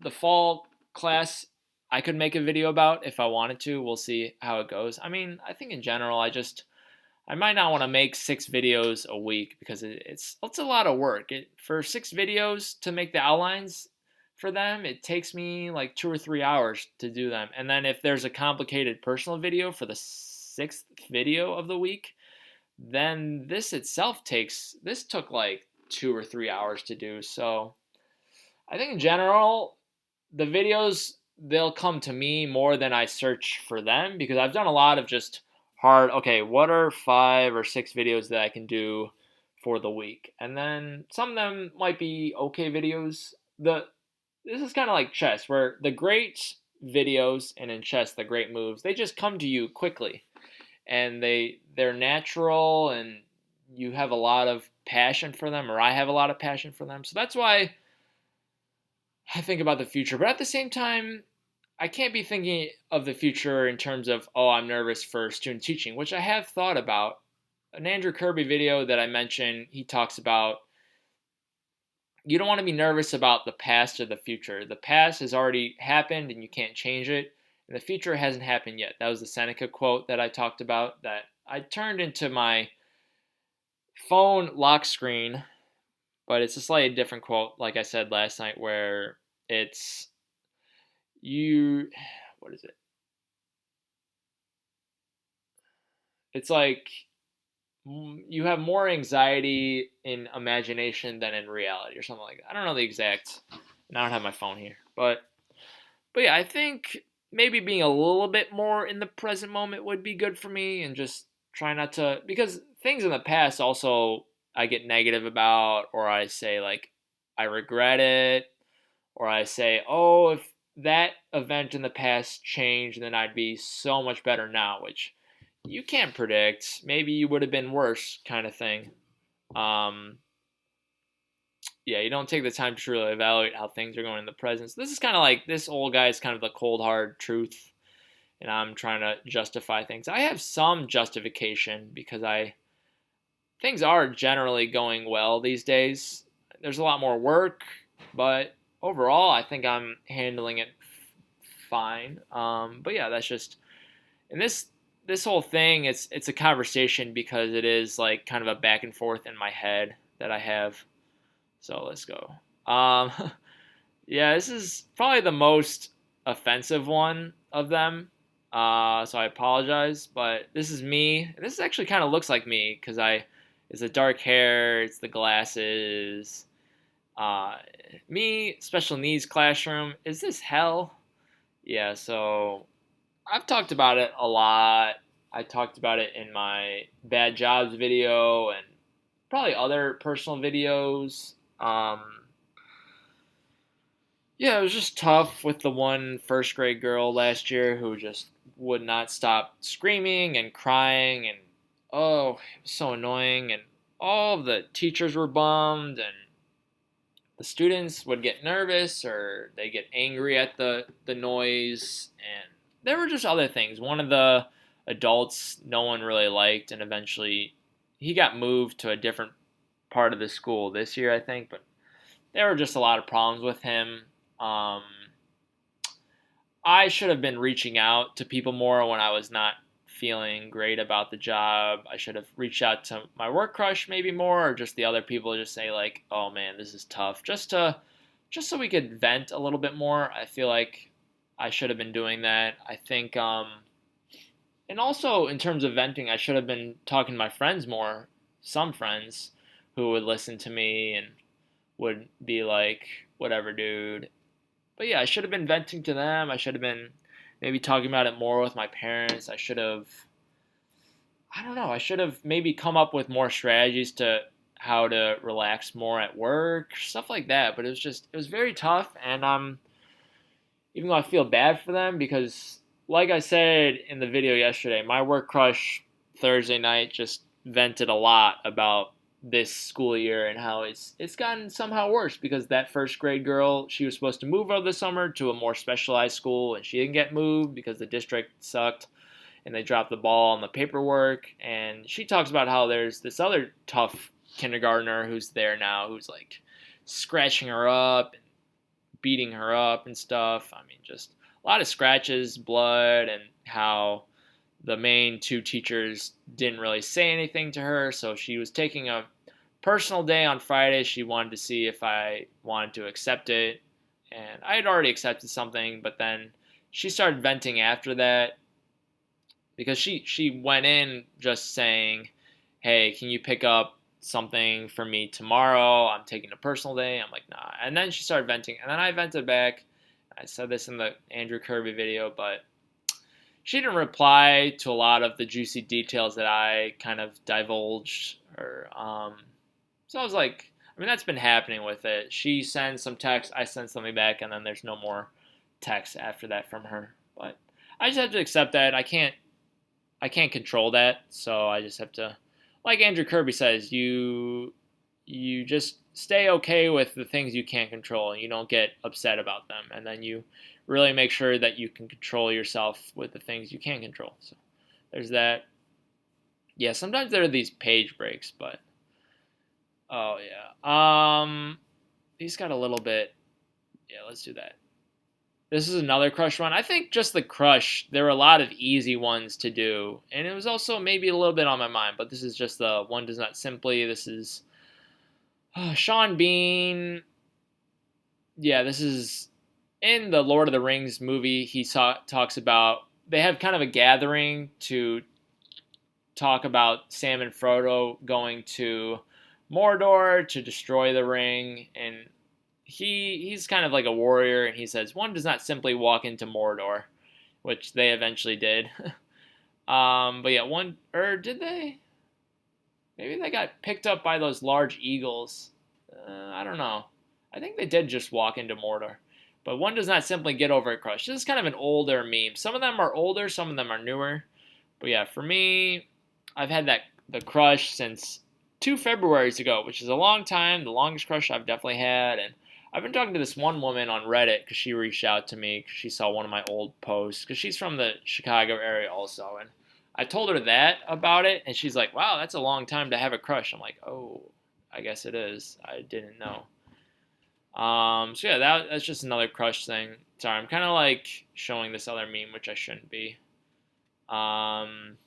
fall class I could make a video about if I wanted to. We'll see how it goes. I mean, I think in general I might not want to make 6 videos a week because it's a lot of work. For 6 videos to make the outlines for them, it takes me like 2 or 3 hours to do them. And then if there's a complicated personal video for the 6th video of the week, then this took like 2 or 3 hours to do. So I think in general, the videos they'll come to me more than I search for them because I've done a lot of just okay, what are 5 or 6 videos that I can do for the week? And then some of them might be okay videos. This is kind of like chess where the great videos and in chess the great moves, they just come to you quickly and they're natural and you have a lot of passion for them or I have a lot of passion for them. So that's why I think about the future, but at the same time, I can't be thinking of the future in terms of, oh, I'm nervous for student teaching, which I have thought about. An Andrew Kirby video that I mentioned, he talks about you don't want to be nervous about the past or the future. The past has already happened and you can't change it, and the future hasn't happened yet. That was the Seneca quote that I talked about that I turned into my phone lock screen, but it's a slightly different quote, like I said last night, where it's you what is it? It's like you have more anxiety in imagination than in reality or something like that. I don't know the exact. And I don't have my phone here, but yeah, I think maybe being a little bit more in the present moment would be good for me, and just try not to, because things in the past also I get negative about, or I say like I regret it, or I say, oh, if that event in the past changed, then I'd be so much better now, which you can't predict. Maybe you would have been worse, kind of thing. Um, yeah, you don't take the time to really evaluate how things are going in the present. So this is kind of like, this old guy is kind of the cold hard truth, and I'm trying to justify things. I have some justification because I things are generally going well these days. There's a lot more work, but overall, I think I'm handling it fine. But yeah, that's just, and this whole thing. It's a conversation because it is like kind of a back and forth in my head that I have. So let's go. Um, yeah, this is probably the most offensive one of them. So I apologize, but this is me. This actually kind of looks like me because it's the dark hair, it's the glasses. Uh, Me, special needs classroom. Is this hell? Yeah. So I've talked about it a lot. I talked about it in my bad jobs video and probably other personal videos. Yeah, it was just tough with the one first grade girl last year who just would not stop screaming and crying, and oh, it was so annoying, and all of the teachers were bummed, and the students would get nervous or they get angry at the noise, and there were just other things. One of the adults no one really liked, and eventually he got moved to a different part of the school this year, I think, but there were just a lot of problems with him. Um, I should have been reaching out to people more when I was not feeling great about the job. I should have reached out to my work crush maybe more, or just the other people, just say like, "Oh man, this is tough." Just so we could vent a little bit more. I feel like I should have been doing that. I think and also in terms of venting, I should have been talking to my friends more. Some friends who would listen to me and would be like, "Whatever, dude." But yeah, I should have been venting to them. I should have been maybe talking about it more with my parents. I don't know, I should have maybe come up with more strategies to how to relax more at work, stuff like that. But it was very tough. And even though I feel bad for them because, like I said in the video yesterday, my work crush Thursday night just vented a lot about this school year and how it's gotten somehow worse because that first grade girl, she was supposed to move over the summer to a more specialized school, and she didn't get moved because the district sucked and they dropped the ball on the paperwork. And she talks about how there's this other tough kindergartner who's there now who's like scratching her up, beating her up and stuff. I mean, just a lot of scratches, blood, and how the main two teachers didn't really say anything to her. So she was taking a personal day on Friday. She wanted to see if I wanted to accept it. And I had already accepted something, but then she started venting after that because she went in just saying, "Hey, can you pick up something for me tomorrow? I'm taking a personal day." I'm like, "Nah." And then she started venting, and then I vented back. I said this in the Andrew Kirby video, but she didn't reply to a lot of the juicy details that I kind of divulged. Or so I was like, I mean, that's been happening with it. She sends some text, I send something back, and then there's no more text after that from her. But I just have to accept that. I can't control that, so I just have to, like Andrew Kirby says, you just stay okay with the things you can't control, and you don't get upset about them, and then you really make sure that you can control yourself with the things you can control. So there's that. Yeah, sometimes there are these page breaks, but oh yeah. He's got a little bit. Yeah, let's do that. This is another crush one. I think just the crush, there were a lot of easy ones to do. And it was also maybe a little bit on my mind, but this is just the one does not simply. This is Sean Bean. Yeah, this is in the Lord of the Rings movie. Talks about they have kind of a gathering to talk about Sam and Frodo going to Mordor to destroy the ring, and he's kind of like a warrior, and he says one does not simply walk into Mordor, which they eventually did. But yeah, one or did they? Maybe they got picked up by those large eagles. I don't know. I think they did just walk into Mordor. But one does not simply get over a crush. This is kind of an older meme. Some of them are older, some of them are newer. But yeah, for me, I've had the crush since 2 Februarys ago, which is a long time, the longest crush I've definitely had. And I've been talking to this one woman on Reddit because she reached out to me because she saw one of my old posts because she's from the Chicago area also. And I told her that about it, and she's like, "Wow, that's a long time to have a crush." I'm like, "Oh, I guess it is. I didn't know." So yeah, that's just another crush thing. Sorry, I'm kind of like showing this other meme, which I shouldn't be. Um,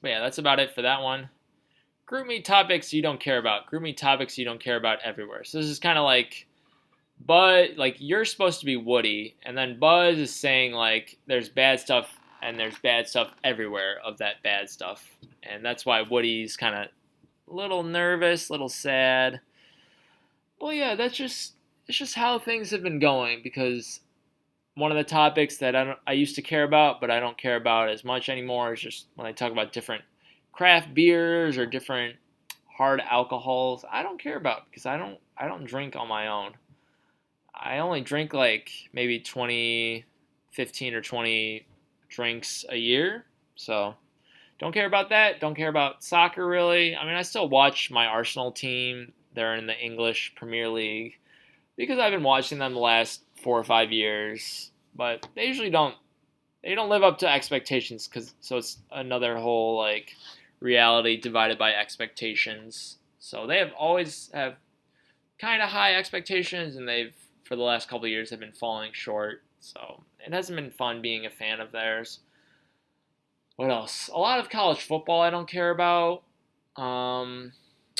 but yeah, that's about it for that one. Group me topics you don't care about. Group me topics you don't care about everywhere. So this is kind of like Bud, like you're supposed to be Woody, and then Buzz is saying like there's bad stuff and there's bad stuff everywhere of that bad stuff, and that's why Woody's kind of a little nervous, a little sad. Well, yeah, it's just how things have been going because one of the topics that I used to care about, but I don't care about as much anymore is just when I talk about different craft beers or different hard alcohols. I don't care about because I don't drink on my own. I only drink like maybe 20, 15 or 20 drinks a year. So don't care about that. Don't care about soccer really. I mean, I still watch my Arsenal team. They're in the English Premier League because I've been watching them the last 4 or 5 years. But they don't live up to expectations because so it's another whole like reality divided by expectations. So they have always have kind of high expectations, and they've for the last couple of years have been falling short. So it hasn't been fun being a fan of theirs. What else? A lot of college football I don't care about. Um,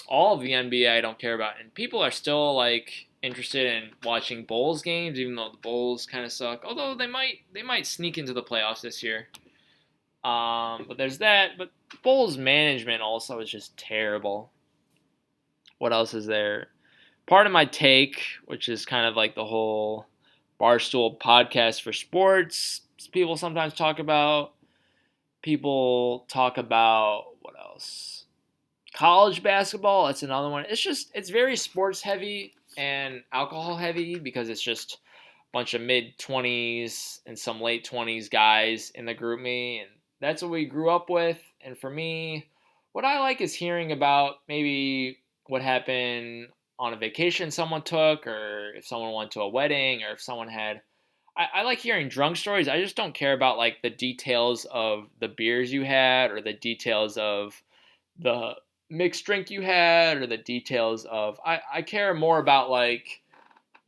all of the NBA I don't care about, and people are still like interested in watching Bulls games, even though the Bulls kind of suck. Although they might sneak into the playoffs this year. But there's that. But Bulls management also is just terrible. What else is there? Part of my take, which is kind of like the whole Barstool podcast for sports, people sometimes talk about. People talk about what else? College basketball. That's another one. It's very sports heavy and alcohol heavy because it's just a bunch of mid 20s and some late 20s guys in the group me, and that's what we grew up with. And for me, what I like is hearing about maybe what happened on a vacation someone took, or if someone went to a wedding, or if someone had. I like hearing drunk stories. I just don't care about like the details of the beers you had, or the details of the mixed drink you had, or the details of. I care more about like,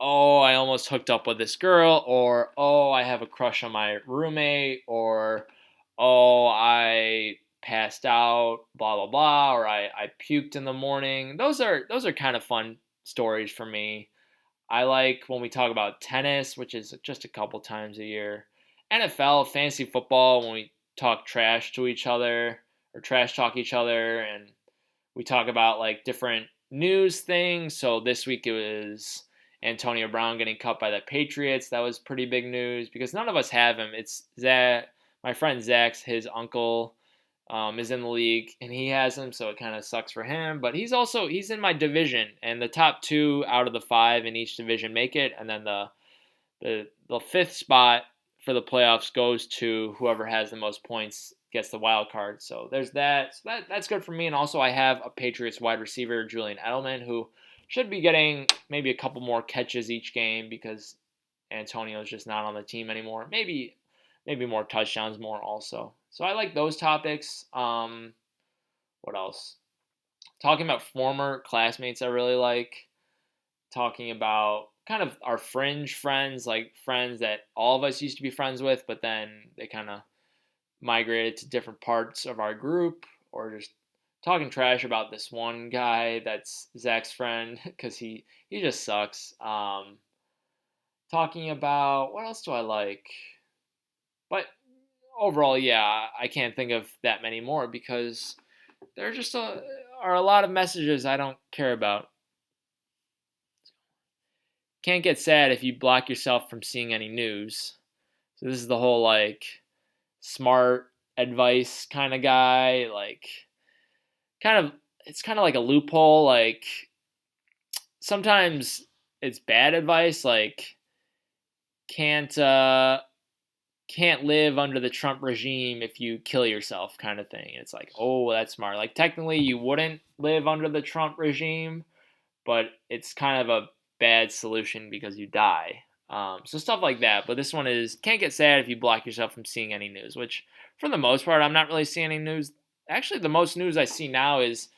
oh, I almost hooked up with this girl, or oh, I have a crush on my roommate, or oh, I passed out, blah blah blah, or I puked in the morning. Those are kind of fun stories for me. I like when we talk about tennis, which is just a couple times a year. NFL, fantasy football, when we talk trash to each other or trash talk each other, and we talk about like different news things. So this week it was Antonio Brown getting cut by the Patriots. That was pretty big news because none of us have him. It's Zach, my friend Zach's, his uncle is in the league and he has him, so it kind of sucks for him. But he's in my division, and the top 2 out of the 5 in each division make it, and then the fifth spot for the playoffs goes to whoever has the most points gets the wild card. So there's that. So that's good for me. And also I have a Patriots wide receiver, Julian Edelman, who should be getting maybe a couple more catches each game because Antonio's just not on the team anymore. Maybe more touchdowns more also. So I like those topics. What else? Talking about former classmates I really like. Talking about kind of our fringe friends, like friends that all of us used to be friends with, but then they kind of migrated to different parts of our group, or just talking trash about this one guy that's Zach's friend because he just sucks. Talking about what else do I like? But overall, yeah, I can't think of that many more because there just are a lot of messages I don't care about. Can't get sad if you block yourself from seeing any news. So this is the whole like smart advice kind of guy, like kind of it's kind of like a loophole. Like sometimes it's bad advice, like can't uh can't live under the Trump regime if you kill yourself kind of thing. It's like, oh, that's smart. Like technically you wouldn't live under the Trump regime, but it's kind of a bad solution because you die. So stuff like that. But this one is can't get sad if you block yourself from seeing any news, which for the most part I'm not really seeing any news. Actually, the most news I see now is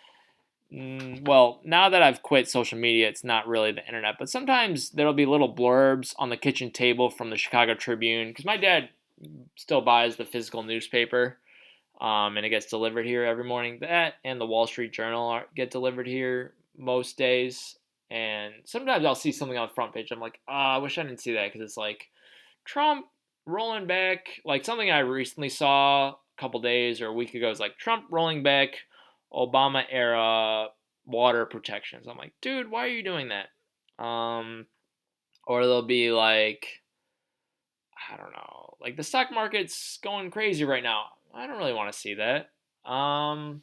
well, now that I've quit social media, it's not really the internet, but sometimes there'll be little blurbs on the kitchen table from the Chicago Tribune because my dad still buys the physical newspaper, and it gets delivered here every morning. That and the Wall Street Journal get delivered here most days, and sometimes I'll see something on the front page. I'm like, I wish I didn't see that because it's like Trump rolling back, like something I recently saw a couple days or a week ago is like Trump rolling back Obama era water protections. I'm like, dude, why are you doing that? Or they'll be like, I don't know, like the stock market's going crazy right now. I don't really want to see that. Um,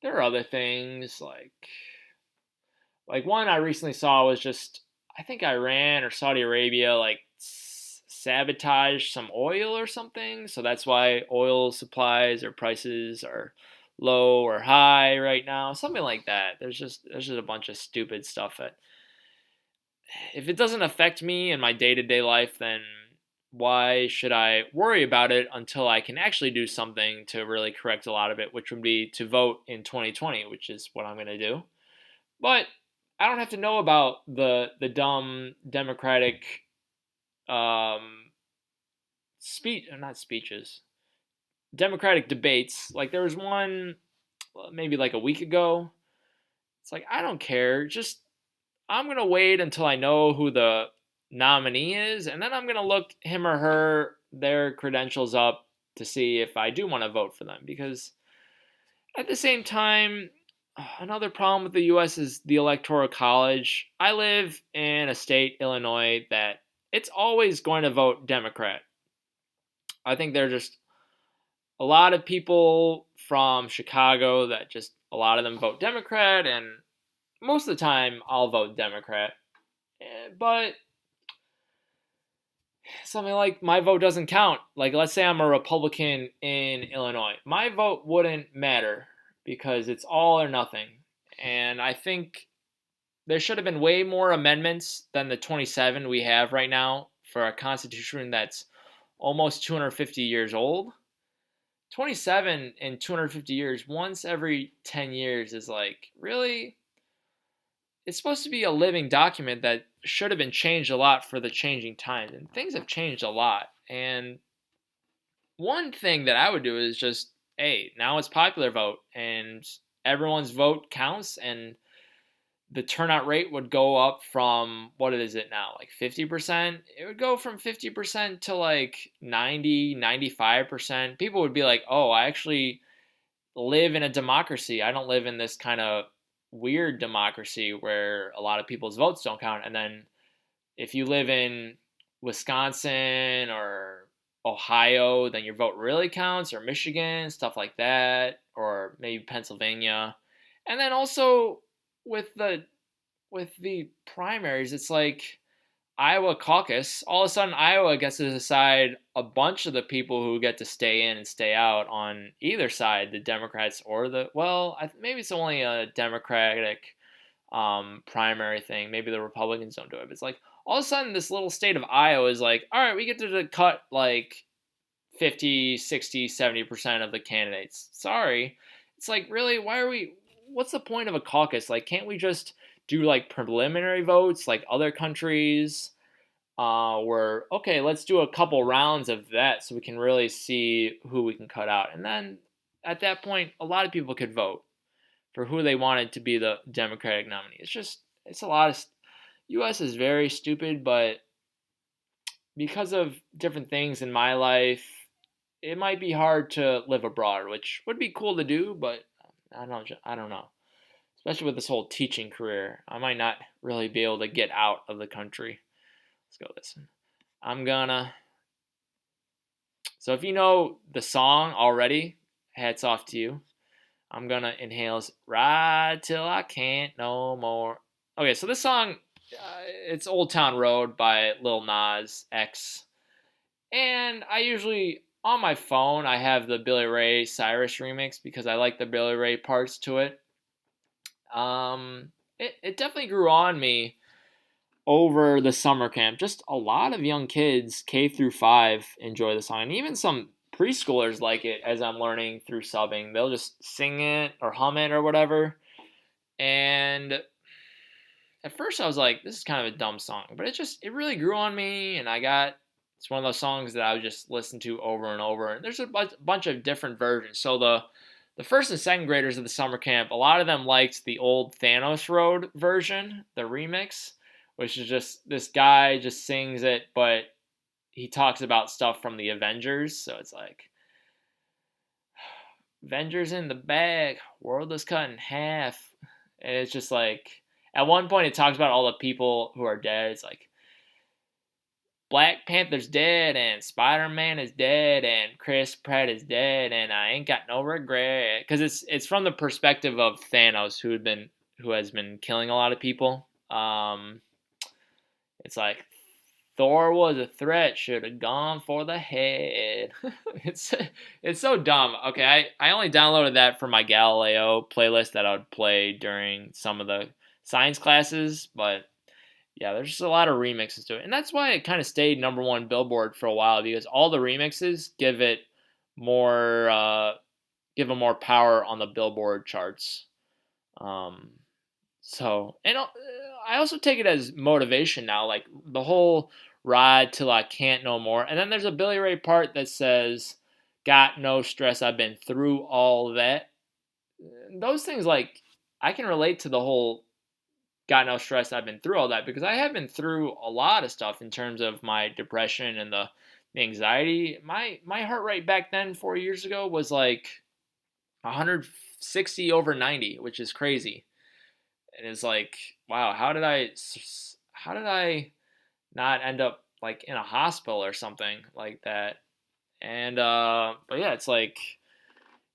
there are other things like one I recently saw was just I think Iran or Saudi Arabia like sabotaged some oil or something, so that's why oil supplies or prices are low or high right now, something like that. There's just a bunch of stupid stuff that if it doesn't affect me in my day-to-day life, then why should I worry about it until I can actually do something to really correct a lot of it, which would be to vote in 2020, which is what I'm going to do. But I don't have to know about the dumb Democratic um, speech, not speeches, Democratic debates. Like there was one maybe like a week ago. It's like I don't care. Just I'm gonna wait until I know who the nominee is, and then I'm gonna look him or her their credentials up to see if I do want to vote for them. Because at the same time, another problem with the U.S. is the Electoral College. I live in a state, Illinois, that it's always going to vote Democrat. I think there are just a lot of people from Chicago that just a lot of them vote Democrat, and most of the time I'll vote Democrat. But something like my vote doesn't count. Like, let's say I'm a Republican in Illinois, my vote wouldn't matter because it's all or nothing. And I think there should have been way more amendments than the 27 we have right now for a constitution that's almost 250 years old. 27 in 250 years, once every 10 years, is like, really? It's supposed to be a living document that should have been changed a lot for the changing times, and things have changed a lot. And one thing that I would do is just, hey, now it's popular vote, and everyone's vote counts, and the turnout rate would go up from what is it now, like 50%? It would go from 50% to like 90, 95%. People would be like, oh, I actually live in a democracy. I don't live in this kind of weird democracy where a lot of people's votes don't count. And then if you live in Wisconsin or Ohio, then your vote really counts, or Michigan, stuff like that, or maybe Pennsylvania. And then also with the primaries, it's like Iowa caucus. All of a sudden, Iowa gets to decide a bunch of the people who get to stay in and stay out on either side, the Democrats or maybe it's only a Democratic primary thing. Maybe the Republicans don't do it. But it's like all of a sudden, this little state of Iowa is like, all right, we get to cut like 50, 60, 70% of the candidates. Sorry. It's like, really, what's the point of a caucus? Like, can't we just do like preliminary votes like other countries? Where, okay, let's do a couple rounds of that so we can really see who we can cut out. And then at that point, a lot of people could vote for who they wanted to be the Democratic nominee. It's a lot of, U.S. is very stupid, but because of different things in my life, it might be hard to live abroad, which would be cool to do, but I don't know. Especially with this whole teaching career, I might not really be able to get out of the country. Let's go listen. I'm gonna. So if you know the song already, hats off to you. I'm gonna inhale Ride Till I Can't No More. Okay, so this song, it's Old Town Road by Lil Nas X. And I usually, on my phone, I have the Billy Ray Cyrus remix because I like the Billy Ray parts to it. It definitely grew on me over the summer camp. Just a lot of young kids, K through 5, enjoy the song. And even some preschoolers like it as I'm learning through subbing. They'll just sing it or hum it or whatever. And at first I was like, this is kind of a dumb song. But it really grew on me. And it's one of those songs that I would just listen to over and over. And there's a bunch of different versions. So the first and second graders of the summer camp, a lot of them liked the old Thanos Road version, the remix, which is just this guy just sings it, but he talks about stuff from the Avengers. So it's like, Avengers in the bag, world is cut in half. And it's just like, at one point it talks about all the people who are dead. It's like, Black Panther's dead, and Spider-Man is dead, and Chris Pratt is dead, and I ain't got no regret. Because it's from the perspective of Thanos, who has been killing a lot of people. It's like, Thor was a threat, should have gone for the head. it's it's so dumb. Okay, I only downloaded that for my Galileo playlist that I would play during some of the science classes, but yeah, there's just a lot of remixes to it. And that's why it kind of stayed number one Billboard for a while, because all the remixes more give them more power on the Billboard charts. Um, and I also take it as motivation now, like the whole ride till I can't no more. And then there's a Billy Ray part that says, "Got no stress, I've been through all that." Those things, like, I can relate to the whole got no stress, I've been through all that, because I have been through a lot of stuff in terms of my depression and the anxiety. My heart rate back then 4 years ago was like 160 over 90, which is crazy. And it's like, wow, how did I not end up like in a hospital or something like that? And but yeah, it's like,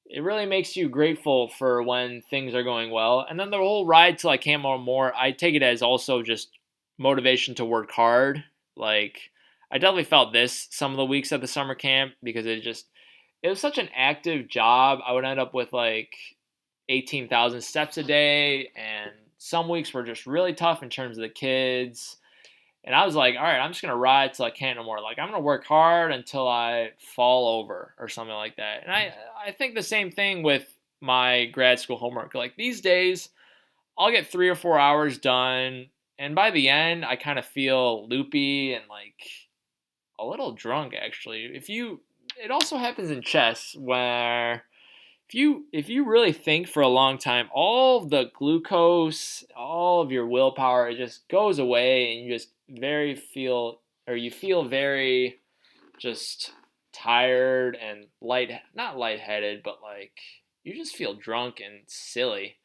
it really makes you grateful for when things are going well. And then the whole ride till I can't more, I take it as also just motivation to work hard. Like, I definitely felt this some of the weeks at the summer camp, because it was such an active job. I would end up with like 18,000 steps a day, and some weeks were just really tough in terms of the kids. And I was like, all right, I'm just gonna ride till I can't no more. Like, I'm gonna work hard until I fall over or something like that. And I think the same thing with my grad school homework. Like, these days, I'll get 3 or 4 hours done, and by the end, I kind of feel loopy and like a little drunk. Actually, it also happens in chess, where if you really think for a long time, all of the glucose, all of your willpower, it just goes away, and you feel very just tired and not lightheaded, but like, you just feel drunk and silly.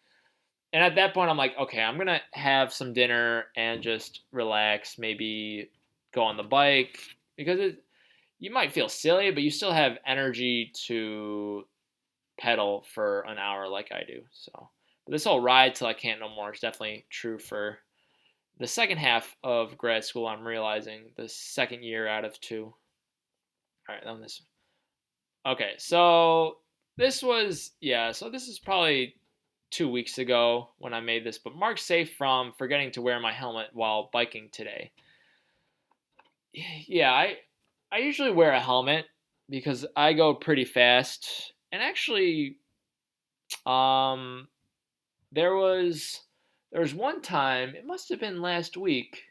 And at that point, I'm like, okay, I'm gonna have some dinner and just relax, maybe go on the bike, because you might feel silly, but you still have energy to pedal for an hour like I do. So, but this whole ride till I can't no more is definitely true for the second half of grad school. I'm realizing the second year out of two. All right, then this. Okay, so this is probably 2 weeks ago when I made this, but marked safe from forgetting to wear my helmet while biking today. Yeah, I usually wear a helmet because I go pretty fast, and actually, um, There was there was one time, it must have been last week,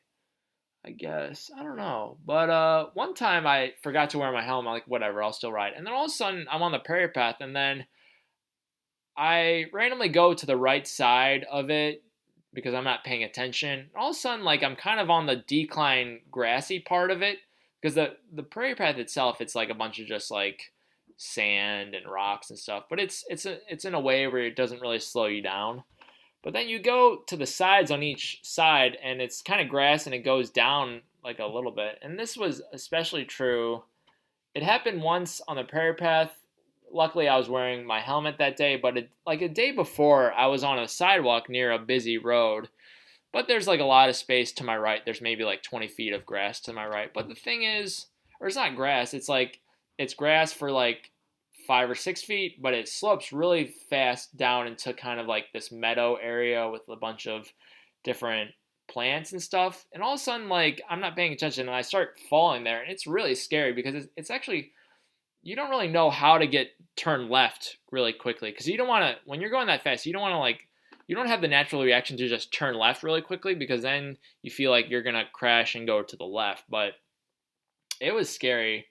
I guess. I don't know. But one time I forgot to wear my helmet. I'm like, whatever, I'll still ride. And then all of a sudden I'm on the prairie path, and then I randomly go to the right side of it because I'm not paying attention. And all of a sudden, like, I'm kind of on the decline grassy part of it, because the prairie path itself, it's like a bunch of just like sand and rocks and stuff, but it's in a way where it doesn't really slow you down. But then you go to the sides on each side, and it's kind of grass, and it goes down like a little bit. And this was especially true. It happened once on the prairie path. Luckily, I was wearing my helmet that day, but like a day before, I was on a sidewalk near a busy road. But there's like a lot of space to my right. There's maybe like 20 feet of grass to my right. But the thing is, or it's not grass. It's like it's grass for like 5 or 6 feet, but it slopes really fast down into kind of like this meadow area with a bunch of different plants and stuff. And all of a sudden, like I'm not paying attention, and I start falling there, and it's really scary because it's actually you don't really know how to get turn left really quickly because you don't want to when you're going that fast. You don't want to like you don't have the natural reaction to just turn left really quickly because then you feel like you're gonna crash and go to the left. But it was scary,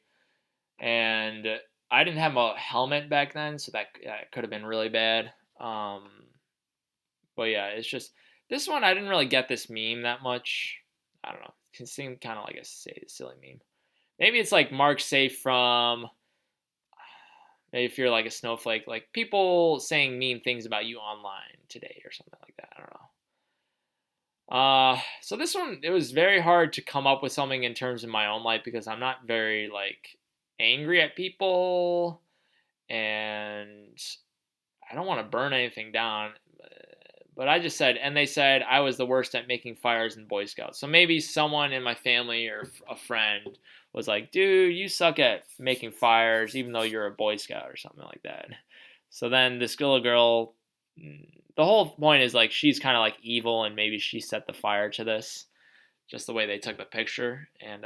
and I didn't have a helmet back then, so that could have been really bad. But yeah, it's just this one I didn't really get this meme that much. I don't know. It seemed kind of like a silly meme. Maybe it's like Mark Safe from maybe if you're like a snowflake, like people saying mean things about you online today or something like that. I don't know. So this one, it was very hard to come up with something in terms of my own life because I'm not very like angry at people, and I don't want to burn anything down. But I just said, and they said I was the worst at making fires in Boy Scouts. So maybe someone in my family or a friend was like, dude, you suck at making fires, even though you're a Boy Scout or something like that. So then this little girl, the whole point is like she's kind of like evil, and maybe she set the fire to this, just the way they took the picture. And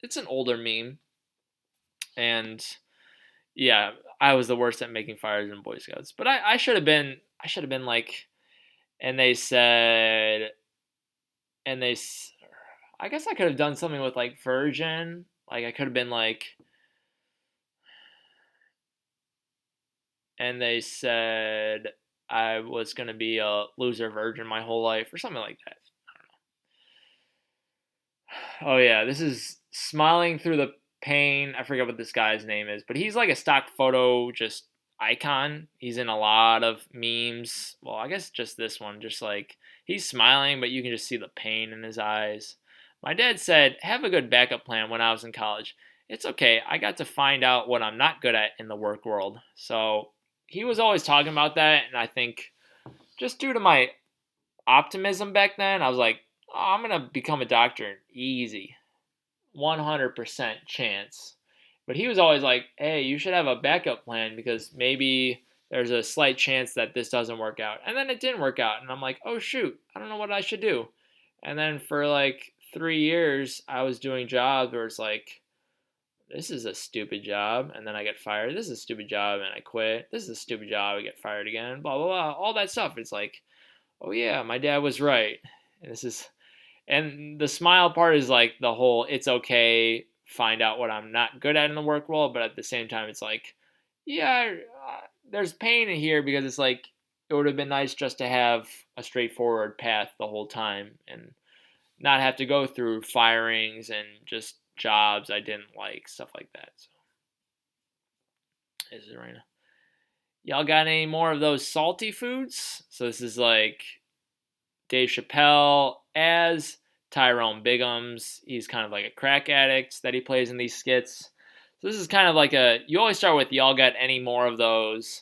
it's an older meme, and yeah, I was the worst at making fires in Boy Scouts, but I should have been like, and they said, and they, I guess I could have done something with like virgin, like I could have been like, and they said I was gonna be a loser virgin my whole life or something like that. Oh yeah, this is smiling through the pain. I forget what this guy's name is, but he's like a stock photo just icon. He's in a lot of memes. Well, I guess just this one, just like he's smiling, but you can just see the pain in his eyes. My dad said, "Have a good backup plan." When I was in college, it's okay. I got to find out what I'm not good at in the work world. So he was always talking about that, and I think just due to my optimism back then, I was like, oh, I'm gonna become a doctor, easy, 100% chance. But he was always like, hey, you should have a backup plan because maybe there's a slight chance that this doesn't work out. And then it didn't work out. And I'm like, oh, shoot, I don't know what I should do. And then for like 3 years, I was doing jobs where it's like, this is a stupid job. And then I get fired. This is a stupid job. And I quit. This is a stupid job. I get fired again. Blah, blah, blah. All that stuff. It's like, oh, yeah, my dad was right. And this is and the smile part is like the whole it's okay, find out what I'm not good at in the work world, but at the same time, it's like, yeah, there's pain in here because it's like it would have been nice just to have a straightforward path the whole time and not have to go through firings and just jobs I didn't like, stuff like that. So, is it right now? Y'all got any more of those salty foods? So this is like Dave Chappelle as Tyrone Biggums. He's kind of like a crack addict that he plays in these skits. So this is kind of like you always start with y'all got any more of those.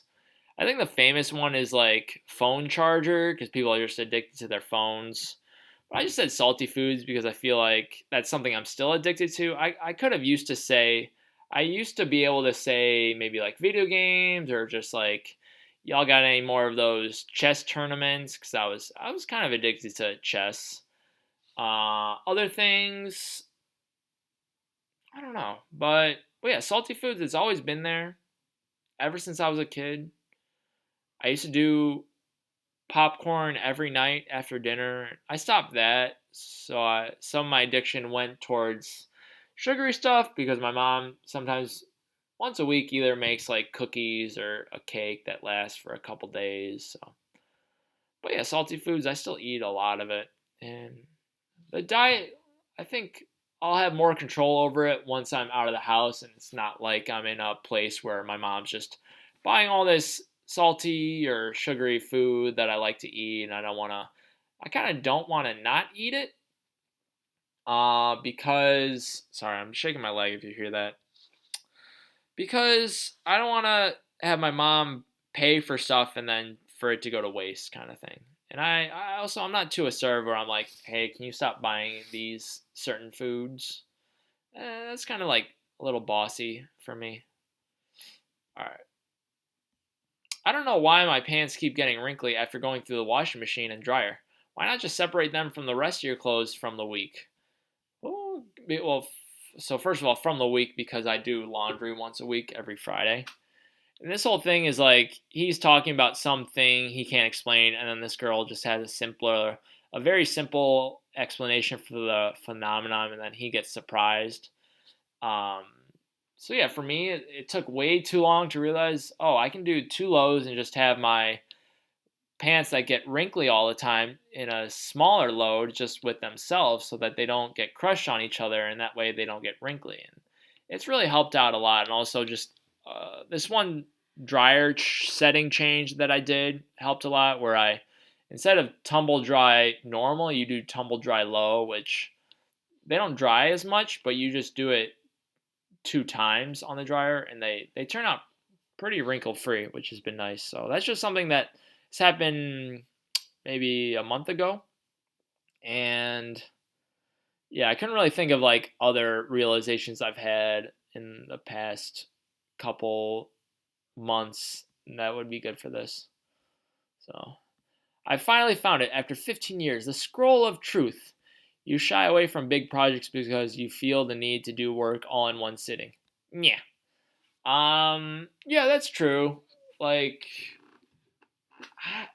I think the famous one is like phone charger because people are just addicted to their phones. But I just said salty foods because I feel like that's something I'm still addicted to. I could have used to say, I used to be able to say maybe like video games or just like y'all got any more of those chess tournaments because I was kind of addicted to chess. Other things, I don't know, but yeah, salty foods. It's always been there ever since I was a kid. I used to do popcorn every night after dinner. I stopped that, so some of my addiction went towards sugary stuff because my mom sometimes once a week either makes like cookies or a cake that lasts for a couple days. So, but yeah, salty foods. I still eat a lot of it, and the diet. I think I'll have more control over it once I'm out of the house, and it's not like I'm in a place where my mom's just buying all this salty or sugary food that I like to eat, and I kind of don't want to not eat it. Because sorry, I'm shaking my leg if you hear that. Because I don't want to have my mom pay for stuff and then for it to go to waste, kind of thing. And I'm not too assertive where I'm like, hey, can you stop buying these certain foods? That's kind of like a little bossy for me. All right. I don't know why my pants keep getting wrinkly after going through the washing machine and dryer. Why not just separate them from the rest of your clothes from the week? Well, so first of all, from the week because I do laundry once a week every Friday. And this whole thing is like he's talking about something he can't explain, and then this girl just has a very simple explanation for the phenomenon, and then he gets surprised. Um, so yeah, for me, it took way too long to realize, oh, I can do two loads and just have my pants that get wrinkly all the time in a smaller load just with themselves so that they don't get crushed on each other and that way they don't get wrinkly. And it's really helped out a lot. And also just this one dryer setting change that I did helped a lot where I instead of tumble dry normal, you do tumble dry low, which they don't dry as much, but you just do it two times on the dryer and they turn out pretty wrinkle free, which has been nice. So that's just something that has happened maybe a month ago. And yeah, I couldn't really think of like other realizations I've had in the past couple months that would be good for this. So I finally found it after 15 years, the scroll of truth. You shy away from big projects because you feel the need to do work all in one sitting. Yeah. Yeah, that's true. Like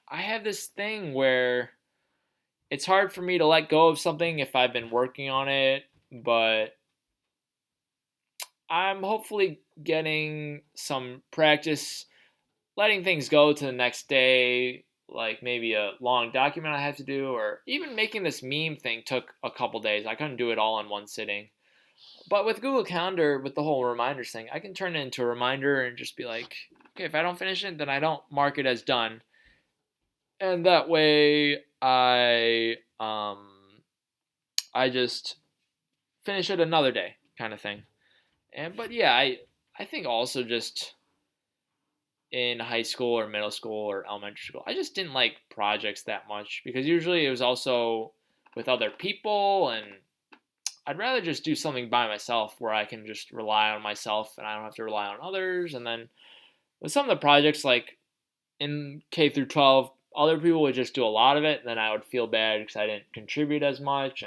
I have this thing where it's hard for me to let go of something if I've been working on it, but I'm hopefully getting some practice letting things go to the next day, like maybe a long document I have to do, or even making this meme thing took a couple days. I couldn't do it all in one sitting. But with Google Calendar, with the whole reminders thing, I can turn it into a reminder and just be like, okay, if I don't finish it, then I don't mark it as done. And that way I just finish it another day kind of thing. And but yeah, I think also just in high school or middle school or elementary school, I just didn't like projects that much because usually it was also with other people and I'd rather just do something by myself where I can just rely on myself and I don't have to rely on others. And then with some of the projects like in K through 12, other people would just do a lot of it and then I would feel bad because I didn't contribute as much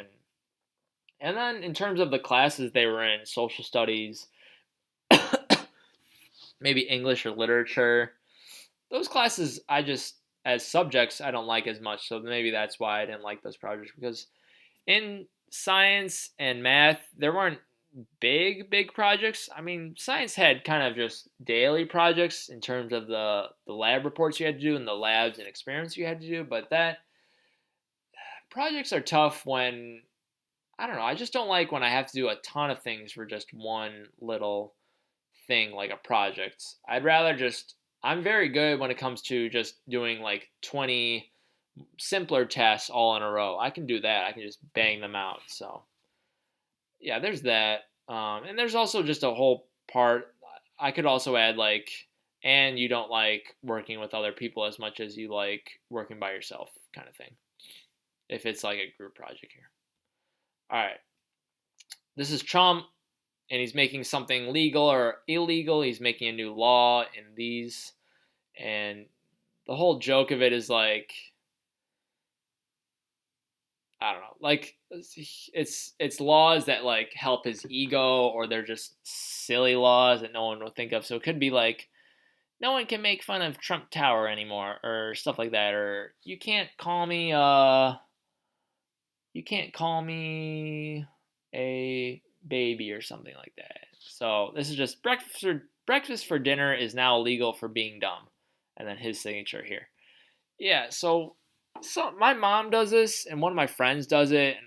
and then in terms of the classes they were in, social studies, maybe English or literature, those classes I just as subjects I don't like as much. So maybe that's why I didn't like those projects because in science and math there weren't big projects. I mean, science had kind of just daily projects in terms of the lab reports you had to do and the labs and experiments you had to do, but that projects are tough when I don't know, I just don't like when I have to do a ton of things for just one little thing like a project. I'd rather just I'm very good when it comes to just doing like 20 simpler tests all in a row. I can do that. I can just bang them out. So, yeah, there's that. And there's also just a whole part I could also add like and you don't like working with other people as much as you like working by yourself kind of thing. If it's like a group project here. All right. This is Trump and he's making something legal or illegal. He's making a new law in these and the whole joke of it is like I don't know, like it's laws that like help his ego or they're just silly laws that no one will think of. So it could be like no one can make fun of Trump Tower anymore or stuff like that or you can't call me a baby or something like that. So this is just breakfast for dinner is now illegal for being dumb. And then his signature here. Yeah, so my mom does this and one of my friends does it and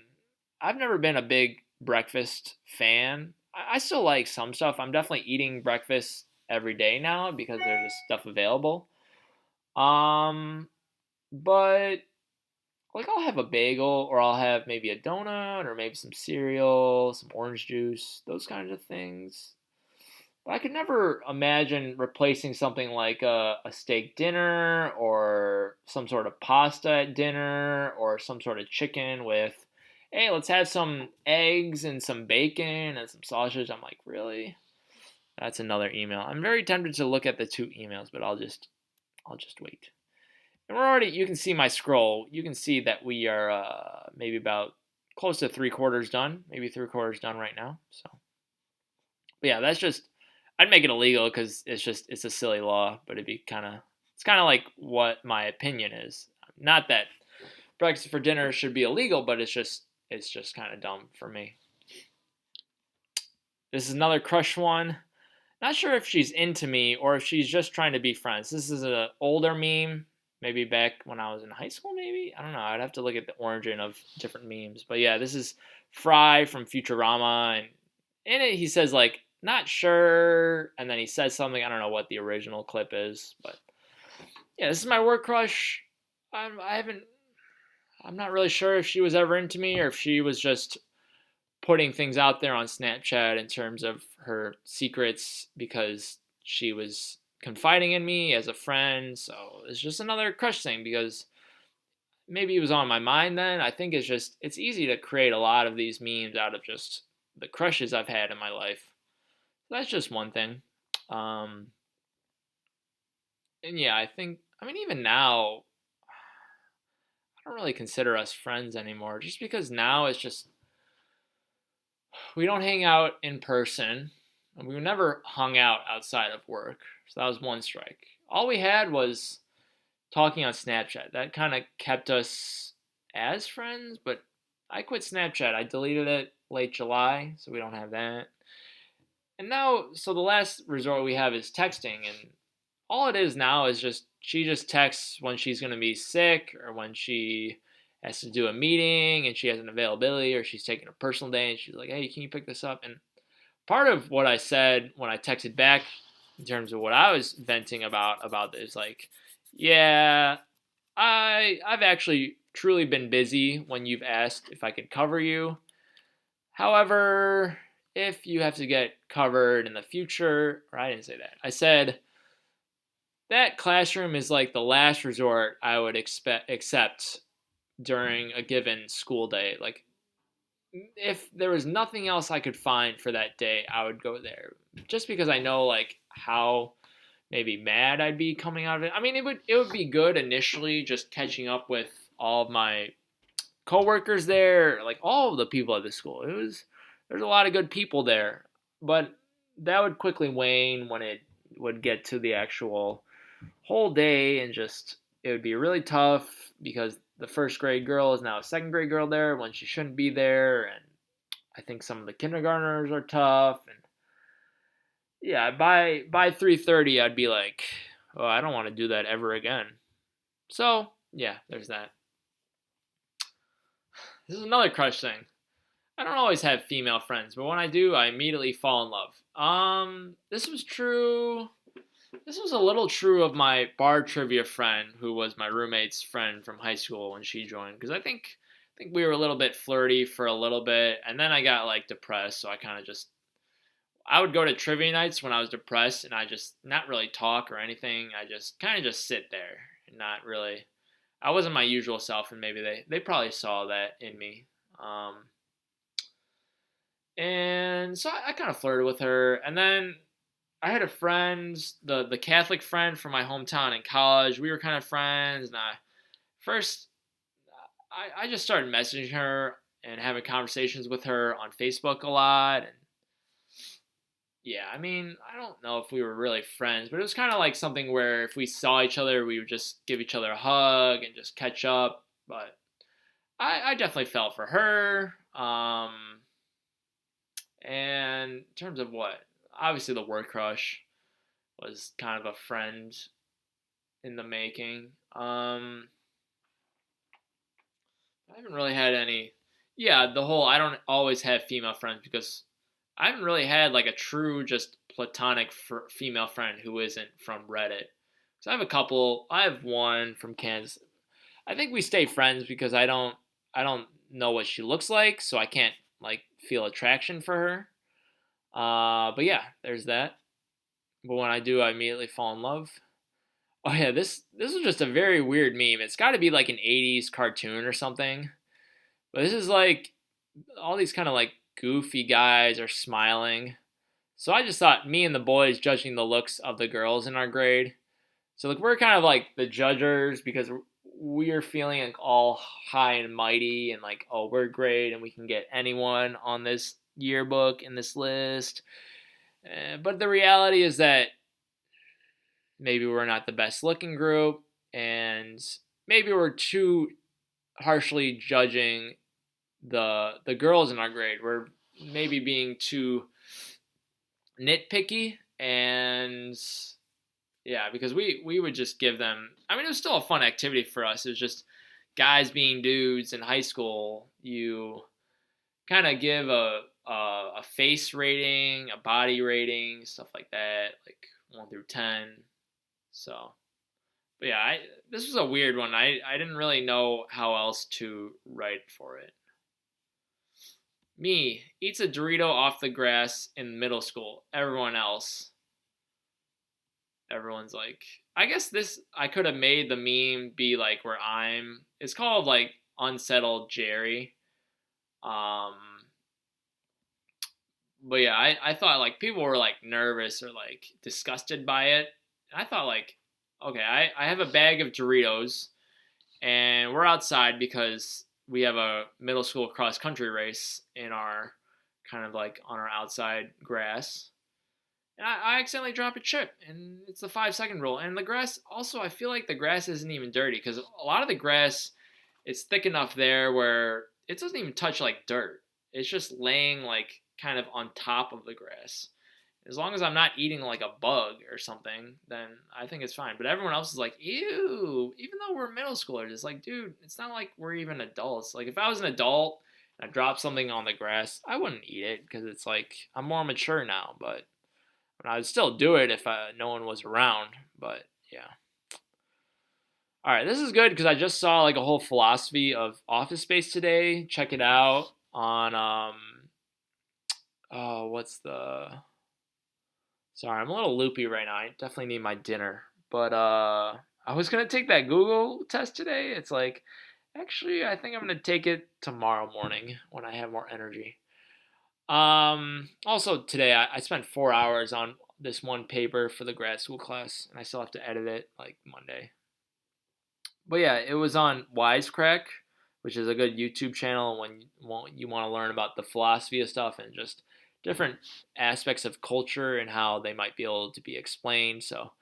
I've never been a big breakfast fan. I still like some stuff. I'm definitely eating breakfast every day now because there's just stuff available. Um, but like I'll have a bagel or I'll have maybe a donut or maybe some cereal, some orange juice, those kinds of things. But I could never imagine replacing something like a steak dinner or some sort of pasta at dinner or some sort of chicken with, hey, let's have some eggs and some bacon and some sausage. I'm like, really? That's another email. I'm very tempted to look at the two emails, but I'll just wait. And we're already, you can see my scroll. You can see that we are maybe about close to 3/4 done, maybe 3/4 done right now. So, but yeah, that's just, I'd make it illegal because it's a silly law, but it's kind of like what my opinion is. Not that breakfast for dinner should be illegal, but it's just kind of dumb for me. This is another crush one. Not sure if she's into me or if she's just trying to be friends. This is an older meme, maybe back when I was in high school, maybe? I don't know. I'd have to look at the origin of different memes. But yeah, this is Fry from Futurama. And in it, he says, like, not sure. And then he says something. I don't know what the original clip is. But yeah, this is my work crush. I haven't, I'm not really sure if she was ever into me or if she was just putting things out there on Snapchat in terms of her secrets because she was confiding in me as a friend. So it's just another crush thing because maybe it was on my mind then. I think it's easy to create a lot of these memes out of just the crushes I've had in my life. That's just one thing. Um, and yeah, I mean, even now, I don't really consider us friends anymore just because now it's just, we don't hang out in person. We never hung out outside of work. So that was one strike. All we had was talking on Snapchat. That kind of kept us as friends, but I quit Snapchat. I deleted it late July, so we don't have that. And now, so the last resort we have is texting, and all it is now is just she just texts when she's going to be sick or when she has to do a meeting and she has an availability or she's taking a personal day and she's like, hey, can you pick this up? And part of what I said when I texted back in terms of what I was venting about this, like, yeah, I've actually truly been busy when you've asked if I could cover you. However, if you have to get covered in the future, or I didn't say that. I said that classroom is like the last resort I would accept during a given school day. Like, if there was nothing else I could find for that day, I would go there. Just because I know like how maybe mad I'd be coming out of it. I mean, it would be good initially just catching up with all of my coworkers there, like all of the people at the school. There's a lot of good people there, but that would quickly wane when it would get to the actual whole day and just it would be really tough because the first grade girl is now a second grade girl there when she shouldn't be there, and I think some of the kindergartners are tough, and yeah, by 3:30 I'd be like, oh, I don't want to do that ever again. So yeah, there's that. This is another crush thing. I don't always have female friends, but when I do, I immediately fall in love. This was true. This was a little true of my bar trivia friend, who was my roommate's friend from high school when she joined, because I think we were a little bit flirty for a little bit, and then I got like depressed, so I kind of just I would go to trivia nights when I was depressed, and I just not really talk or anything. I just kind of just sit there and not really. I wasn't my usual self, and maybe they probably saw that in me. Um, and so I kind of flirted with her, and then I had a friend, the Catholic friend from my hometown in college. We were kind of friends, and first I just started messaging her and having conversations with her on Facebook a lot. And yeah, I mean, I don't know if we were really friends, but it was kind of like something where if we saw each other, we would just give each other a hug and just catch up. But I definitely felt for her. And in terms of what, obviously the word crush was kind of a friend in the making. I haven't really had any Yeah, the whole I don't always have female friends because I haven't really had like a true just platonic female friend who isn't from Reddit. So I have a couple. I have one from Kansas. I think we stay friends because I don't know what she looks like, so I can't like feel attraction for her. But yeah, there's that. But when I do, I immediately fall in love. Oh yeah, this is just a very weird meme. It's got to be like an '80s cartoon or something. But this is like all these kind of like goofy guys are smiling. So I just thought me and the boys judging the looks of the girls in our grade. So like we're kind of like the judgers because we're feeling like all high and mighty and like oh we're great and we can get anyone on this yearbook in this list. But the reality is that maybe we're not the best looking group and maybe we're too harshly judging the girls in our grade. We're maybe being too nitpicky and yeah, because we would just give them. I mean, it was still a fun activity for us. It was just guys being dudes in high school. You kind of give a face rating, a body rating, stuff like that, like 1 through 10. So, but yeah, this was a weird one. I didn't really know how else to write for it. Me eats a Dorito off the grass in middle school. Everyone's like, I guess this I could have made the meme be like where I'm. It's called like unsettled Jerry. Um, but yeah, I thought like people were like nervous or like disgusted by it. And I thought like, okay, I have a bag of Doritos and we're outside because we have a middle school cross country race in our kind of like on our outside grass. And I accidentally drop a chip, and it's the 5 second rule. And the grass, also, I feel like the grass isn't even dirty because a lot of the grass, it's thick enough there where it doesn't even touch like dirt. It's just laying like kind of on top of the grass. As long as I'm not eating like a bug or something, then I think it's fine. But everyone else is like, ew, even though we're middle schoolers, it's like, dude, it's not like we're even adults. Like, if I was an adult and I dropped something on the grass, I wouldn't eat it because it's like, I'm more mature now, but I would still do it if no one was around. But yeah. All right, this is good because I just saw like a whole philosophy of Office Space today. Check it out on oh, what's the sorry, I'm a little loopy right now. I definitely need my dinner. But I was gonna take that Google test today. It's like actually I think I'm gonna take it tomorrow morning when I have more energy. Also today I spent 4 hours on this one paper for the grad school class, and I still have to edit it like Monday. But yeah, it was on Wisecrack, which is a good YouTube channel when you want to learn about the philosophy of stuff and just different aspects of culture and how they might be able to be explained. So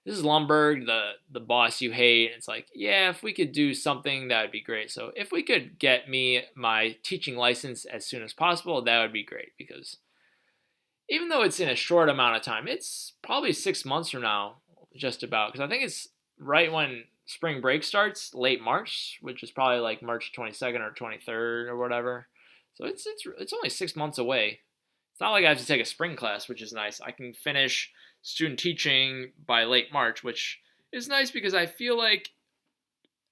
this is Lumberg, the boss you hate. It's like, yeah, if we could do something, that would be great. So if we could get me my teaching license as soon as possible, that would be great because even though it's in a short amount of time, it's probably 6 months from now, just about. Because I think it's right when spring break starts, late March, which is probably like March 22nd or 23rd or whatever. So it's only 6 months away. It's not like I have to take a spring class, which is nice. I can finish student teaching by late March, which is nice because I feel like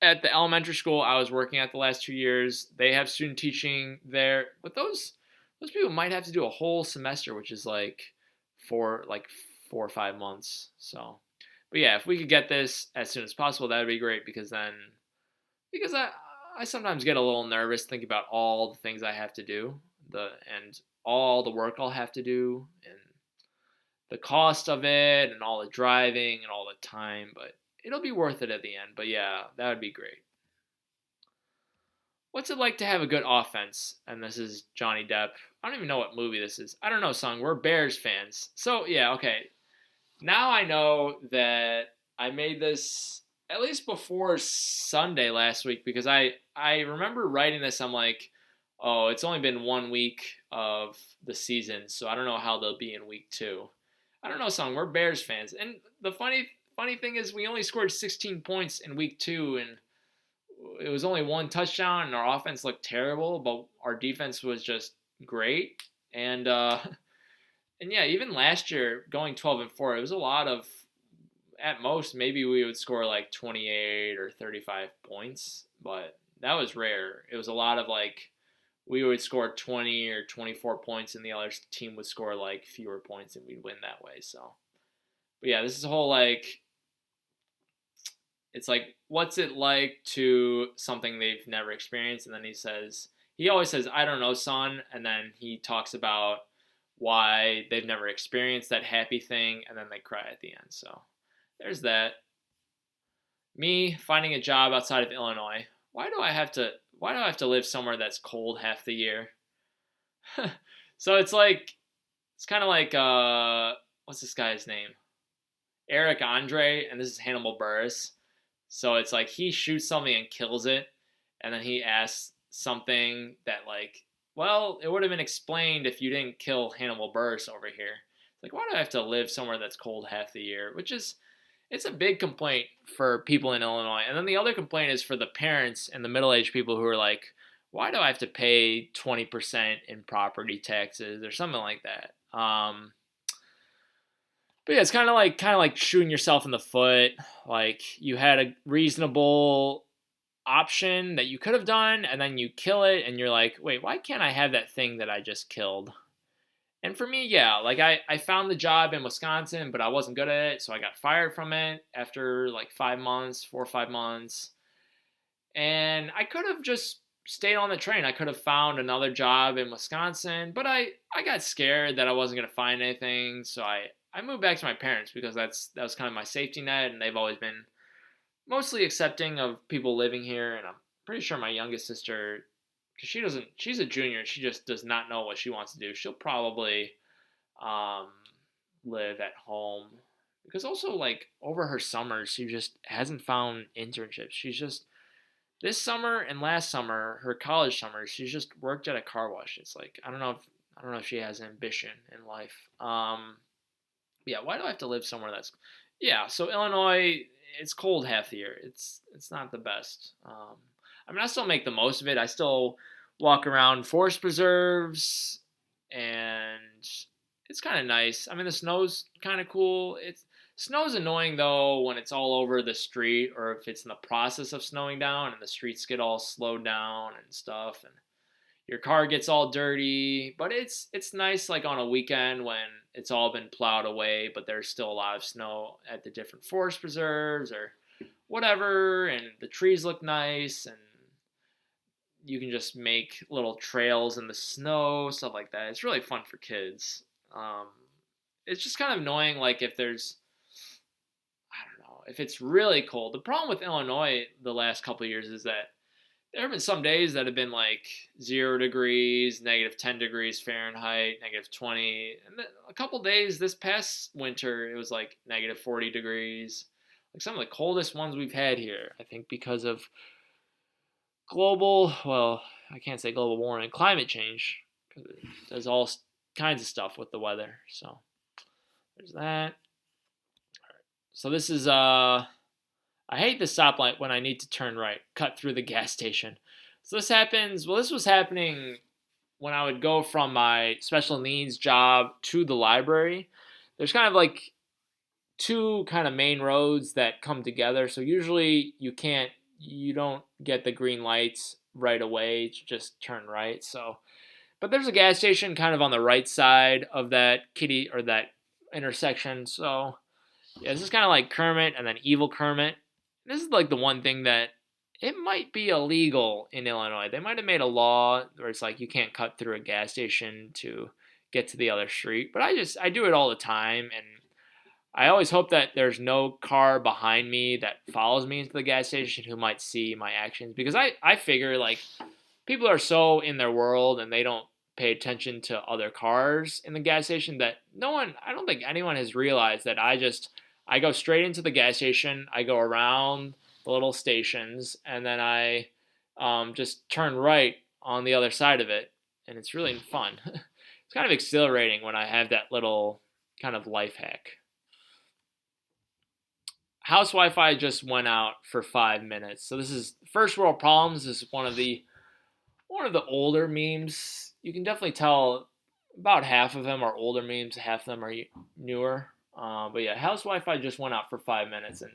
at the elementary school I was working at the last 2 years, they have student teaching there, but those people might have to do a whole semester, which is like 4 or 5 months. So, but yeah, if we could get this as soon as possible, that would be great because I sometimes get a little nervous thinking about all the things I have to do, and all the work I'll have to do, and the cost of it, and all the driving and all the time. But it'll be worth it at the end. But yeah, that would be great. What's it like to have a good offense? And this is Johnny Depp. I don't even know what movie this is. I don't know, Sung. We're Bears fans. So, yeah, okay. Now I know that I made this at least before Sunday last week because I remember writing this. I'm like, oh, it's only been 1 week of the season, so I don't know how they'll be in week two. I don't know, Sung. We're Bears fans. And the funny thing is we only scored 16 points in week two, and it was only one touchdown, and our offense looked terrible, but our defense was just great. And and yeah, even last year going 12-4, it was a lot of, at most maybe we would score like 28 or 35 points, but that was rare. It was a lot of like we would score 20 or 24 points and the other team would score like fewer points and we'd win that way. So, but yeah, this is a whole like, it's like, what's it like to something they've never experienced? And then he always says, I don't know, son. And then he talks about why they've never experienced that happy thing. And then they cry at the end. So there's that. Me finding a job outside of Illinois. Why do I have to live somewhere that's cold half the year? So it's like, it's kind of like, what's this guy's name? Eric Andre, and this is Hannibal Buress. So it's like he shoots something and kills it, and then he asks something that like, well, it would have been explained if you didn't kill Hannibal Buress over here. It's like, why do I have to live somewhere that's cold half the year? Which is, it's a big complaint for people in Illinois. And then the other complaint is for the parents and the middle-aged people who are like, why do I have to pay 20% in property taxes or something like that? But yeah, it's kind of like shooting yourself in the foot. Like you had a reasonable option that you could have done, and then you kill it, and you're like, wait, why can't I have that thing that I just killed? And for me, yeah, like I found the job in Wisconsin, but I wasn't good at it, so I got fired from it after like 5 months, 4 or 5 months. And I could have just stayed on the train. I could have found another job in Wisconsin, but I got scared that I wasn't going to find anything, so I moved back to my parents because that was kind of my safety net, and they've always been mostly accepting of people living here. And I'm pretty sure my youngest sister, because she's a junior, she just does not know what she wants to do. She'll probably um, live at home because also like over her summers, she just hasn't found internships. She's just this summer and last summer, her college summers, she's just worked at a car wash. It's like I don't know if she has ambition in life. Yeah, why do I have to live somewhere that's yeah? So Illinois, it's cold half the year. It's not the best. I mean, I still make the most of it. I still walk around forest preserves, and it's kind of nice. I mean, the snow's kind of cool. It's snow's annoying though when it's all over the street or if it's in the process of snowing down and the streets get all slowed down and stuff, and your car gets all dirty. But it's nice like on a weekend when it's all been plowed away, but there's still a lot of snow at the different forest preserves or whatever, and the trees look nice, and you can just make little trails in the snow, stuff like that. It's really fun for kids. Um, it's just kind of annoying, like if there's, I don't know, if it's really cold. The problem with Illinois the last couple of years is that there have been some days that have been like 0 degrees, -10 degrees Fahrenheit, -20. And then a couple days this past winter, it was like -40 degrees. Like some of the coldest ones we've had here, I think because of well, I can't say global warming, climate change. Because it does all kinds of stuff with the weather. So there's that. So this is I hate the stoplight when I need to turn right, cut through the gas station. So this was happening when I would go from my special needs job to the library. There's kind of like two kind of main roads that come together. So usually you don't get the green lights right away to just turn right. So, but there's a gas station kind of on the right side of that intersection. So yeah, this is kind of like Kermit and then Evil Kermit. This is like the one thing that it might be illegal in Illinois. They might have made a law where it's like you can't cut through a gas station to get to the other street. But I do it all the time, and I always hope that there's no car behind me that follows me into the gas station who might see my actions, because I figure like people are so in their world and they don't pay attention to other cars in the gas station that I don't think anyone has realized that I go straight into the gas station, I go around the little stations, and then I just turn right on the other side of it, and it's really fun. It's kind of exhilarating when I have that little kind of life hack. house Wi-Fi just went out for 5 minutes. So this is first world problems. This is one of the older memes. You can definitely tell about half of them are older memes, half of them are newer. But yeah, house Wi-Fi just went out for 5 minutes, and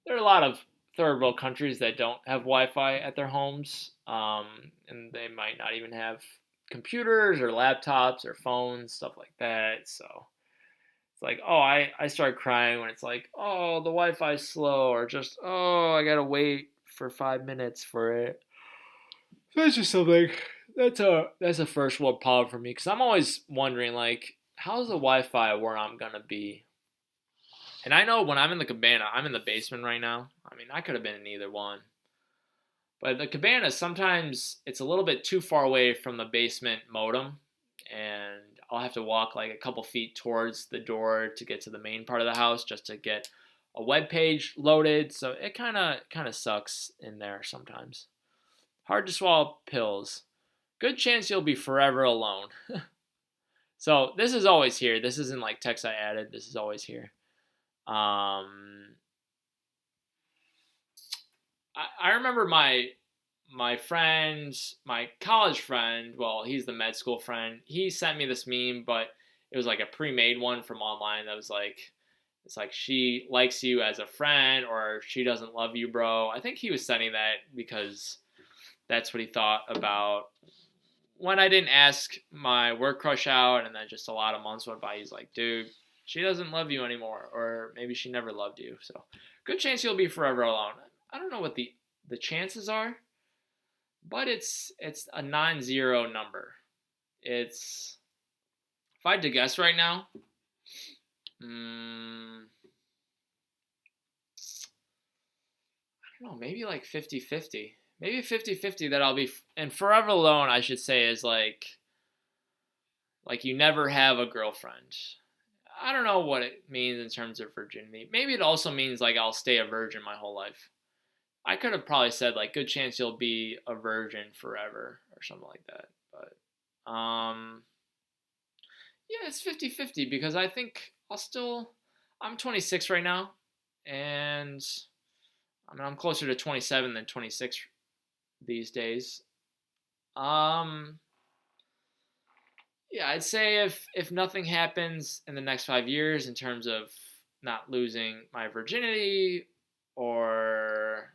there are a lot of third world countries that don't have Wi-Fi at their homes, and they might not even have computers or laptops or phones, stuff like that. So it's like, oh, I start crying when it's like, oh, the Wi-Fi's slow, or just, oh, I gotta wait for 5 minutes for it. That's just something. That's a first world problem for me because I'm always wondering like, how's the Wi-Fi where I'm gonna be? And I know when I'm in the cabana, I'm in the basement right now. I mean, I could have been in either one. But the cabana, sometimes it's a little bit too far away from the basement modem, and I'll have to walk like a couple feet towards the door to get to the main part of the house just to get a web page loaded. So it kind of sucks in there sometimes. Hard to swallow pills. Good chance you'll be forever alone. So this is always here. This isn't like text I added. This is always here. I remember my friend, my college friend. Well, he's the med school friend. He sent me this meme, but it was like a pre-made one from online that was like, it's like she likes you as a friend or she doesn't love you, bro. I think he was sending that because that's what he thought about when I didn't ask my work crush out, and then just a lot of months went by. He's like, dude, she doesn't love you anymore, or maybe she never loved you. So, good chance you'll be forever alone. I don't know what the chances are, but it's a non-zero number. It's if I had to guess right now, I don't know, maybe like 50-50. Maybe 50-50 that I'll be and forever alone, I should say, is like you never have a girlfriend. I don't know what it means in terms of virginity. Maybe it also means like I'll stay a virgin my whole life. I could have probably said like good chance you'll be a virgin forever or something like that. But yeah, it's 50-50 because I think I'm 26 right now, and I mean I'm closer to 27 than 26 these days. Um Yeah, I'd say if nothing happens in the next 5 years in terms of not losing my virginity or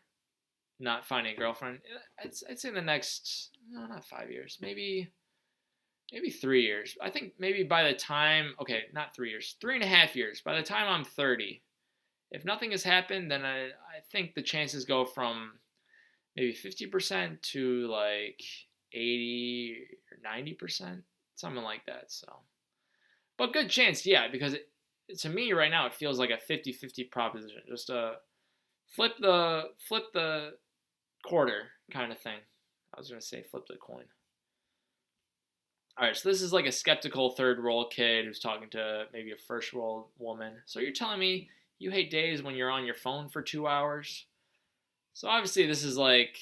not finding a girlfriend, I'd say in the next no, not 5 years, maybe 3 years. I think maybe by the time okay, not 3 years, 3.5 years. By the time I'm 30, if nothing has happened, then I think the chances go from maybe 50% to like 80 or 90%, something like that. So, but good chance, yeah, because to me right now it feels like a 50-50 proposition. Just a flip the quarter kind of thing. I was gonna say flip the coin. All right, so this is like a skeptical third world kid who's talking to maybe a first world woman. So you're telling me you hate days when you're on your phone for 2 hours? So obviously this is like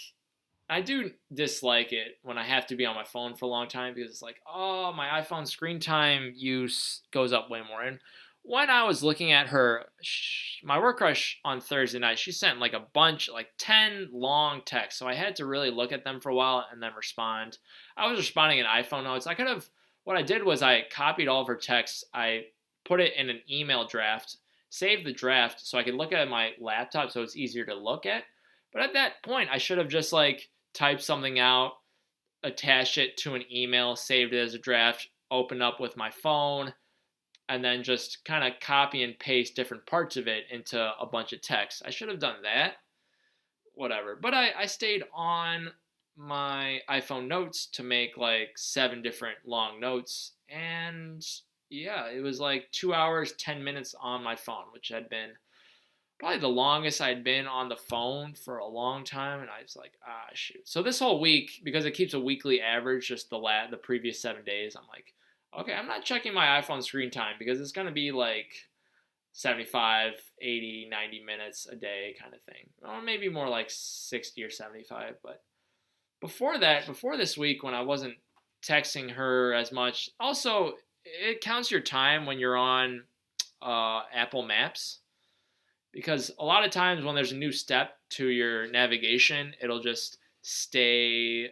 I do dislike it when I have to be on my phone for a long time because it's like, oh, my iPhone screen time use goes up way more. And when I was looking at my work crush on Thursday night, she sent like a bunch, like 10 long texts. So I had to really look at them for a while and then respond. I was responding in iPhone notes. What I did was I copied all of her texts. I put it in an email draft, saved the draft so I could look at my laptop so it's easier to look at. But at that point, I should have just like type something out, attach it to an email, saved it as a draft, open up with my phone, and then just kind of copy and paste different parts of it into a bunch of text. I should have done that. Whatever. But I stayed on my iPhone notes to make like 7 different long notes. And yeah, it was like 2 hours, 10 minutes on my phone, which had been probably the longest I'd been on the phone for a long time, and I was like, shoot. So this whole week, because it keeps a weekly average, just the previous 7 days, I'm like, okay, I'm not checking my iPhone screen time because it's gonna be like 75, 80, 90 minutes a day kind of thing, or maybe more like 60 or 75. But before this week, when I wasn't texting her as much, also it counts your time when you're on Apple Maps because a lot of times when there's a new step to your navigation, it'll just stay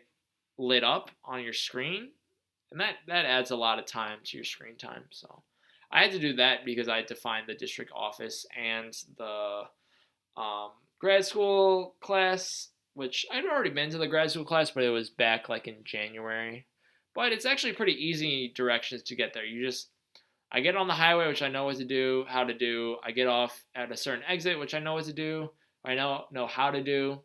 lit up on your screen, and that adds a lot of time to your screen time. So I had to do that because I had to find the district office and the grad school class, which I'd already been to the grad school class, but it was back like in January. But it's actually pretty easy directions to get there. I get on the highway, which I know what to do, how to do. I get off at a certain exit, which I know what to do, I know how to do,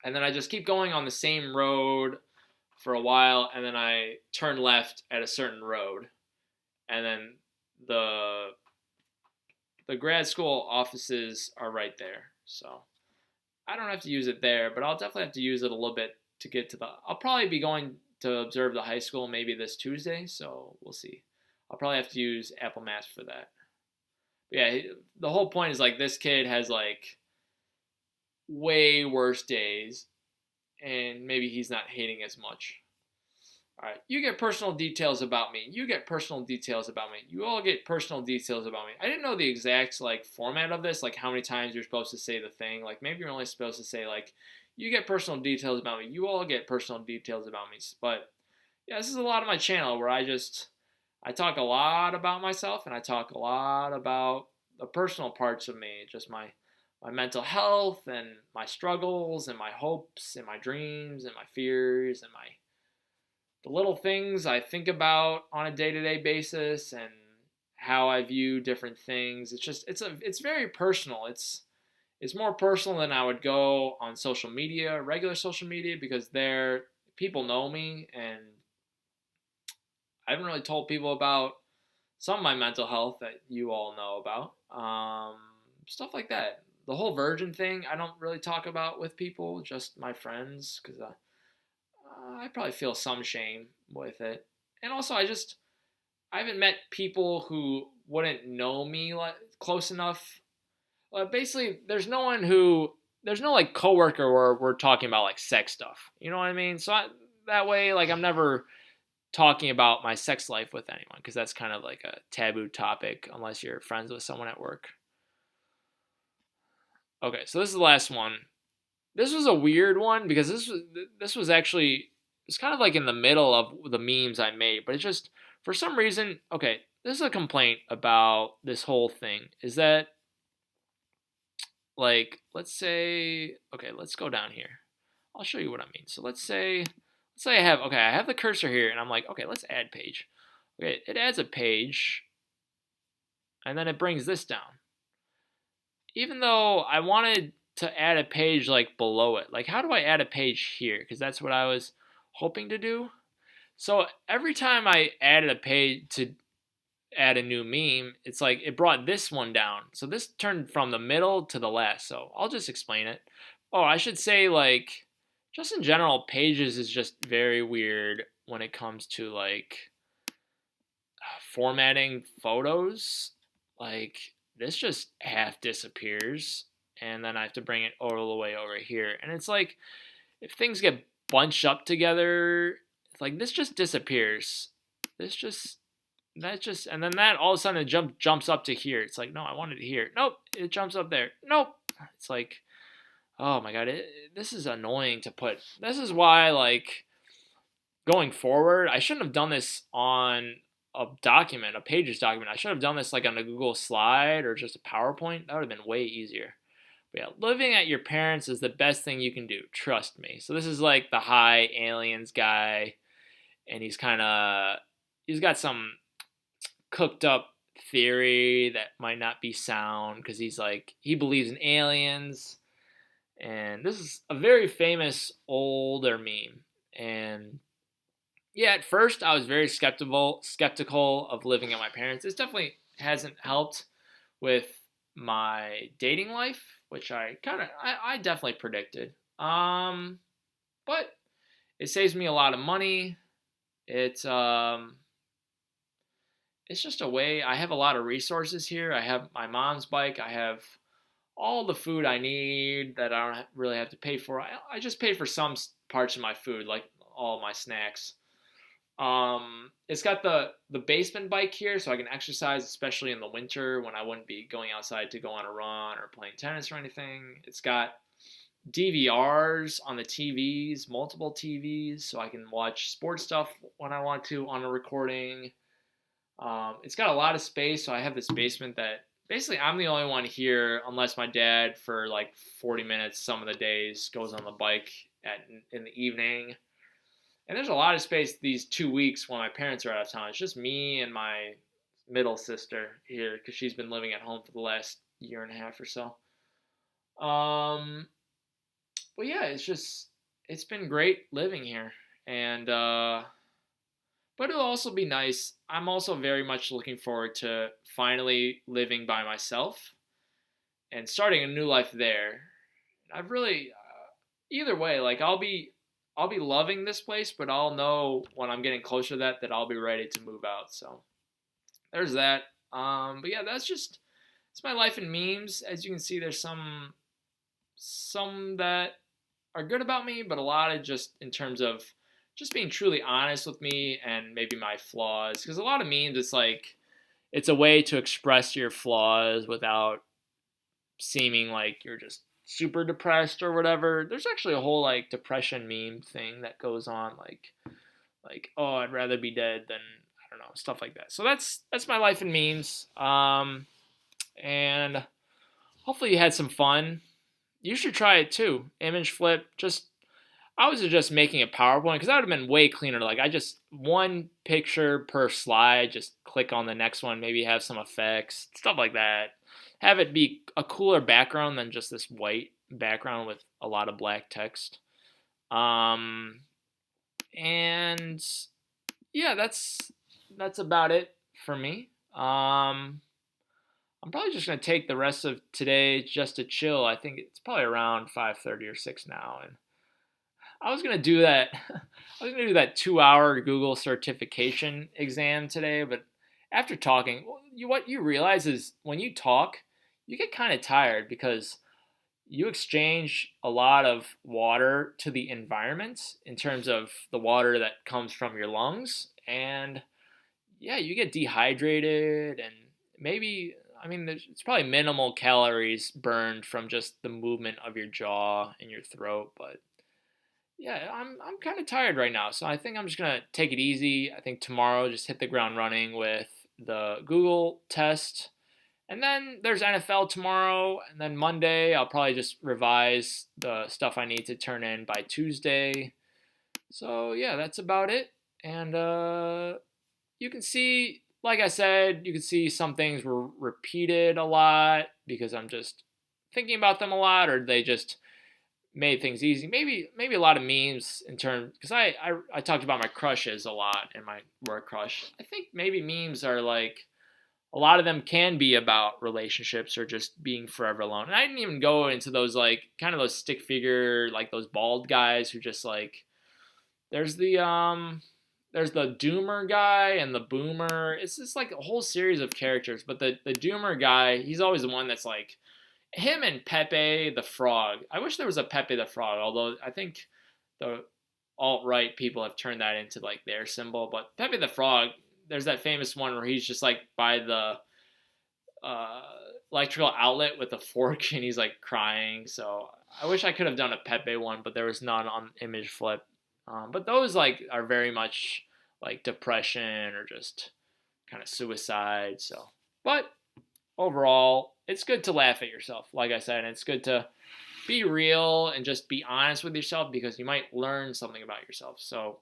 and then I just keep going on the same road for a while, and then I turn left at a certain road, and then the the grad school offices are right there. So I don't have to use it there, but I'll definitely have to use it a little bit to get to the. I'll probably be going to observe the high school maybe this Tuesday, so we'll see. I'll probably have to use Apple Maps for that. But yeah, the whole point is like this kid has like way worse days, and maybe he's not hating as much. All right, you get personal details about me. You get personal details about me. You all get personal details about me. I didn't know the exact like format of this, like how many times you're supposed to say the thing. Like maybe you're only supposed to say like, you get personal details about me. You all get personal details about me. But yeah, this is a lot of my channel where I talk a lot about myself, and I talk a lot about the personal parts of me, just my mental health and my struggles and my hopes and my dreams and my fears and my the little things I think about on a day-to-day basis and how I view different things. It's very personal. It's more personal than I would go on social media, regular social media, because there people know me, and I haven't really told people about some of my mental health that you all know about. Stuff like that. The whole virgin thing, I don't really talk about with people, just my friends, because I probably feel some shame with it. And also, I haven't met people who wouldn't know me like close enough. Basically, there's no like coworker where we're talking about like sex stuff. You know what I mean? That way, like I'm never talking about my sex life with anyone because that's kind of like a taboo topic unless you're friends with someone at work. Okay, so this is the last one. This was a weird one because this was actually it's kind of like in the middle of the memes I made, but it's just for some reason. Okay, this is a complaint about this whole thing. Is that like let's go down here. I'll show you what I mean. So let's say I have the cursor here and I'm like, okay, let's add page. Okay, it adds a page and then it brings this down. Even though I wanted to add a page like below it. Like how do I add a page here? Because that's what I was hoping to do. So every time I added a page to add a new meme, it's like it brought this one down. So this turned from the middle to the last. So I'll just explain it. Oh, I should say like just in general, pages is just very weird when it comes to like formatting photos. Like this just half disappears and then I have to bring it all the way over here. And it's like if things get bunched up together, it's like this just disappears. And then that all of a sudden it jumps up to here. It's like, no, I wanted it here. Nope, it jumps up there. Nope. It's like, oh my god, this is annoying to put. This is why, like, going forward, I shouldn't have done this on a document, a Pages document. I should have done this like on a Google slide or just a PowerPoint. That would have been way easier. But yeah, living at your parents is the best thing you can do. Trust me. So this is like the high aliens guy, and he's got some cooked up theory that might not be sound because he believes in aliens, and this is a very famous older meme. And yeah, at first I was very skeptical of living at my parents. This definitely hasn't helped with my dating life, which I definitely predicted. But it saves me a lot of money. It's just a way. I have a lot of resources here. I have my mom's bike. I have all the food I need that I don't really have to pay for. I just pay for some parts of my food, like all my snacks. It's got the basement bike here, so I can exercise, especially in the winter when I wouldn't be going outside to go on a run or playing tennis or anything. It's got DVRs on the TVs, multiple TVs, so I can watch sports stuff when I want to on a recording. It's got a lot of space, so I have this basement that basically I'm the only one here, unless my dad for like 40 minutes some of the days goes on the bike in the evening. And there's a lot of space these 2 weeks when my parents are out of town. It's just me and my middle sister here because she's been living at home for the last year and a half or so. Um, but yeah, it's been great living here, and but it'll also be nice. I'm also very much looking forward to finally living by myself and starting a new life there. I've really either way, like I'll be loving this place, but I'll know when I'm getting closer to that I'll be ready to move out. So there's that. But yeah, that's just it's my life in memes. As you can see, there's some that are good about me, but a lot of just in terms of just being truly honest with me and maybe my flaws. Because a lot of memes, it's like it's a way to express your flaws without seeming like you're just super depressed or whatever. There's actually a whole like depression meme thing that goes on, like oh, I'd rather be dead than I don't know, stuff like that. So that's my life in memes. And hopefully you had some fun. You should try it too. Image flip. Just I was just making a PowerPoint because that would have been way cleaner. Like I just one picture per slide. Just click on the next one. Maybe have some effects, stuff like that. Have it be a cooler background than just this white background with a lot of black text. And yeah, that's about it for me. I'm probably just gonna take the rest of today just to chill. I think it's probably around 5:30 or 6 now, and I was gonna do that. I was gonna do that 2-hour Google certification exam today, but after talking, what you realize is when you talk, you get kind of tired because you exchange a lot of water to the environment in terms of the water that comes from your lungs, and yeah, you get dehydrated and maybe I mean it's probably minimal calories burned from just the movement of your jaw and your throat, but yeah, I'm kind of tired right now, so I think I'm just gonna take it easy. I think tomorrow just hit the ground running with the Google test, and then there's NFL tomorrow, and then Monday I'll probably just revise the stuff I need to turn in by Tuesday. So yeah, that's about it. And you can see, like I said, you can see some things were repeated a lot because I'm just thinking about them a lot, or they just made things easy. Maybe a lot of memes in terms because I talked about my crushes a lot and my work crush. I think maybe memes are like a lot of them can be about relationships or just being forever alone. And I didn't even go into those like kind of those stick figure like those bald guys who just like there's the doomer guy and the boomer. It's just like a whole series of characters. But the doomer guy, he's always the one that's like him and Pepe the Frog. I wish there was a Pepe the Frog, although I think the alt right people have turned that into like their symbol. But Pepe the Frog, there's that famous one where he's just like by the uh, electrical outlet with a fork and he's like crying. So I wish I could have done a Pepe one, but there was none on Image Flip. But those like are very much like depression or just kind of suicide. So, but overall, it's good to laugh at yourself. Like I said, and it's good to be real and just be honest with yourself because you might learn something about yourself. So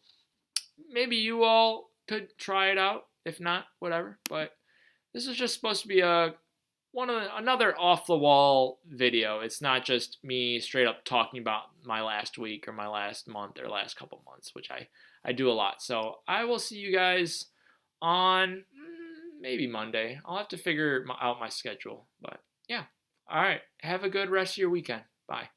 maybe you all could try it out. If not, whatever. But this is just supposed to be another off the wall video. It's not just me straight up talking about my last week or my last month or last couple months, which I do a lot. So I will see you guys on maybe Monday. I'll have to figure out my schedule. But yeah. All right. Have a good rest of your weekend. Bye.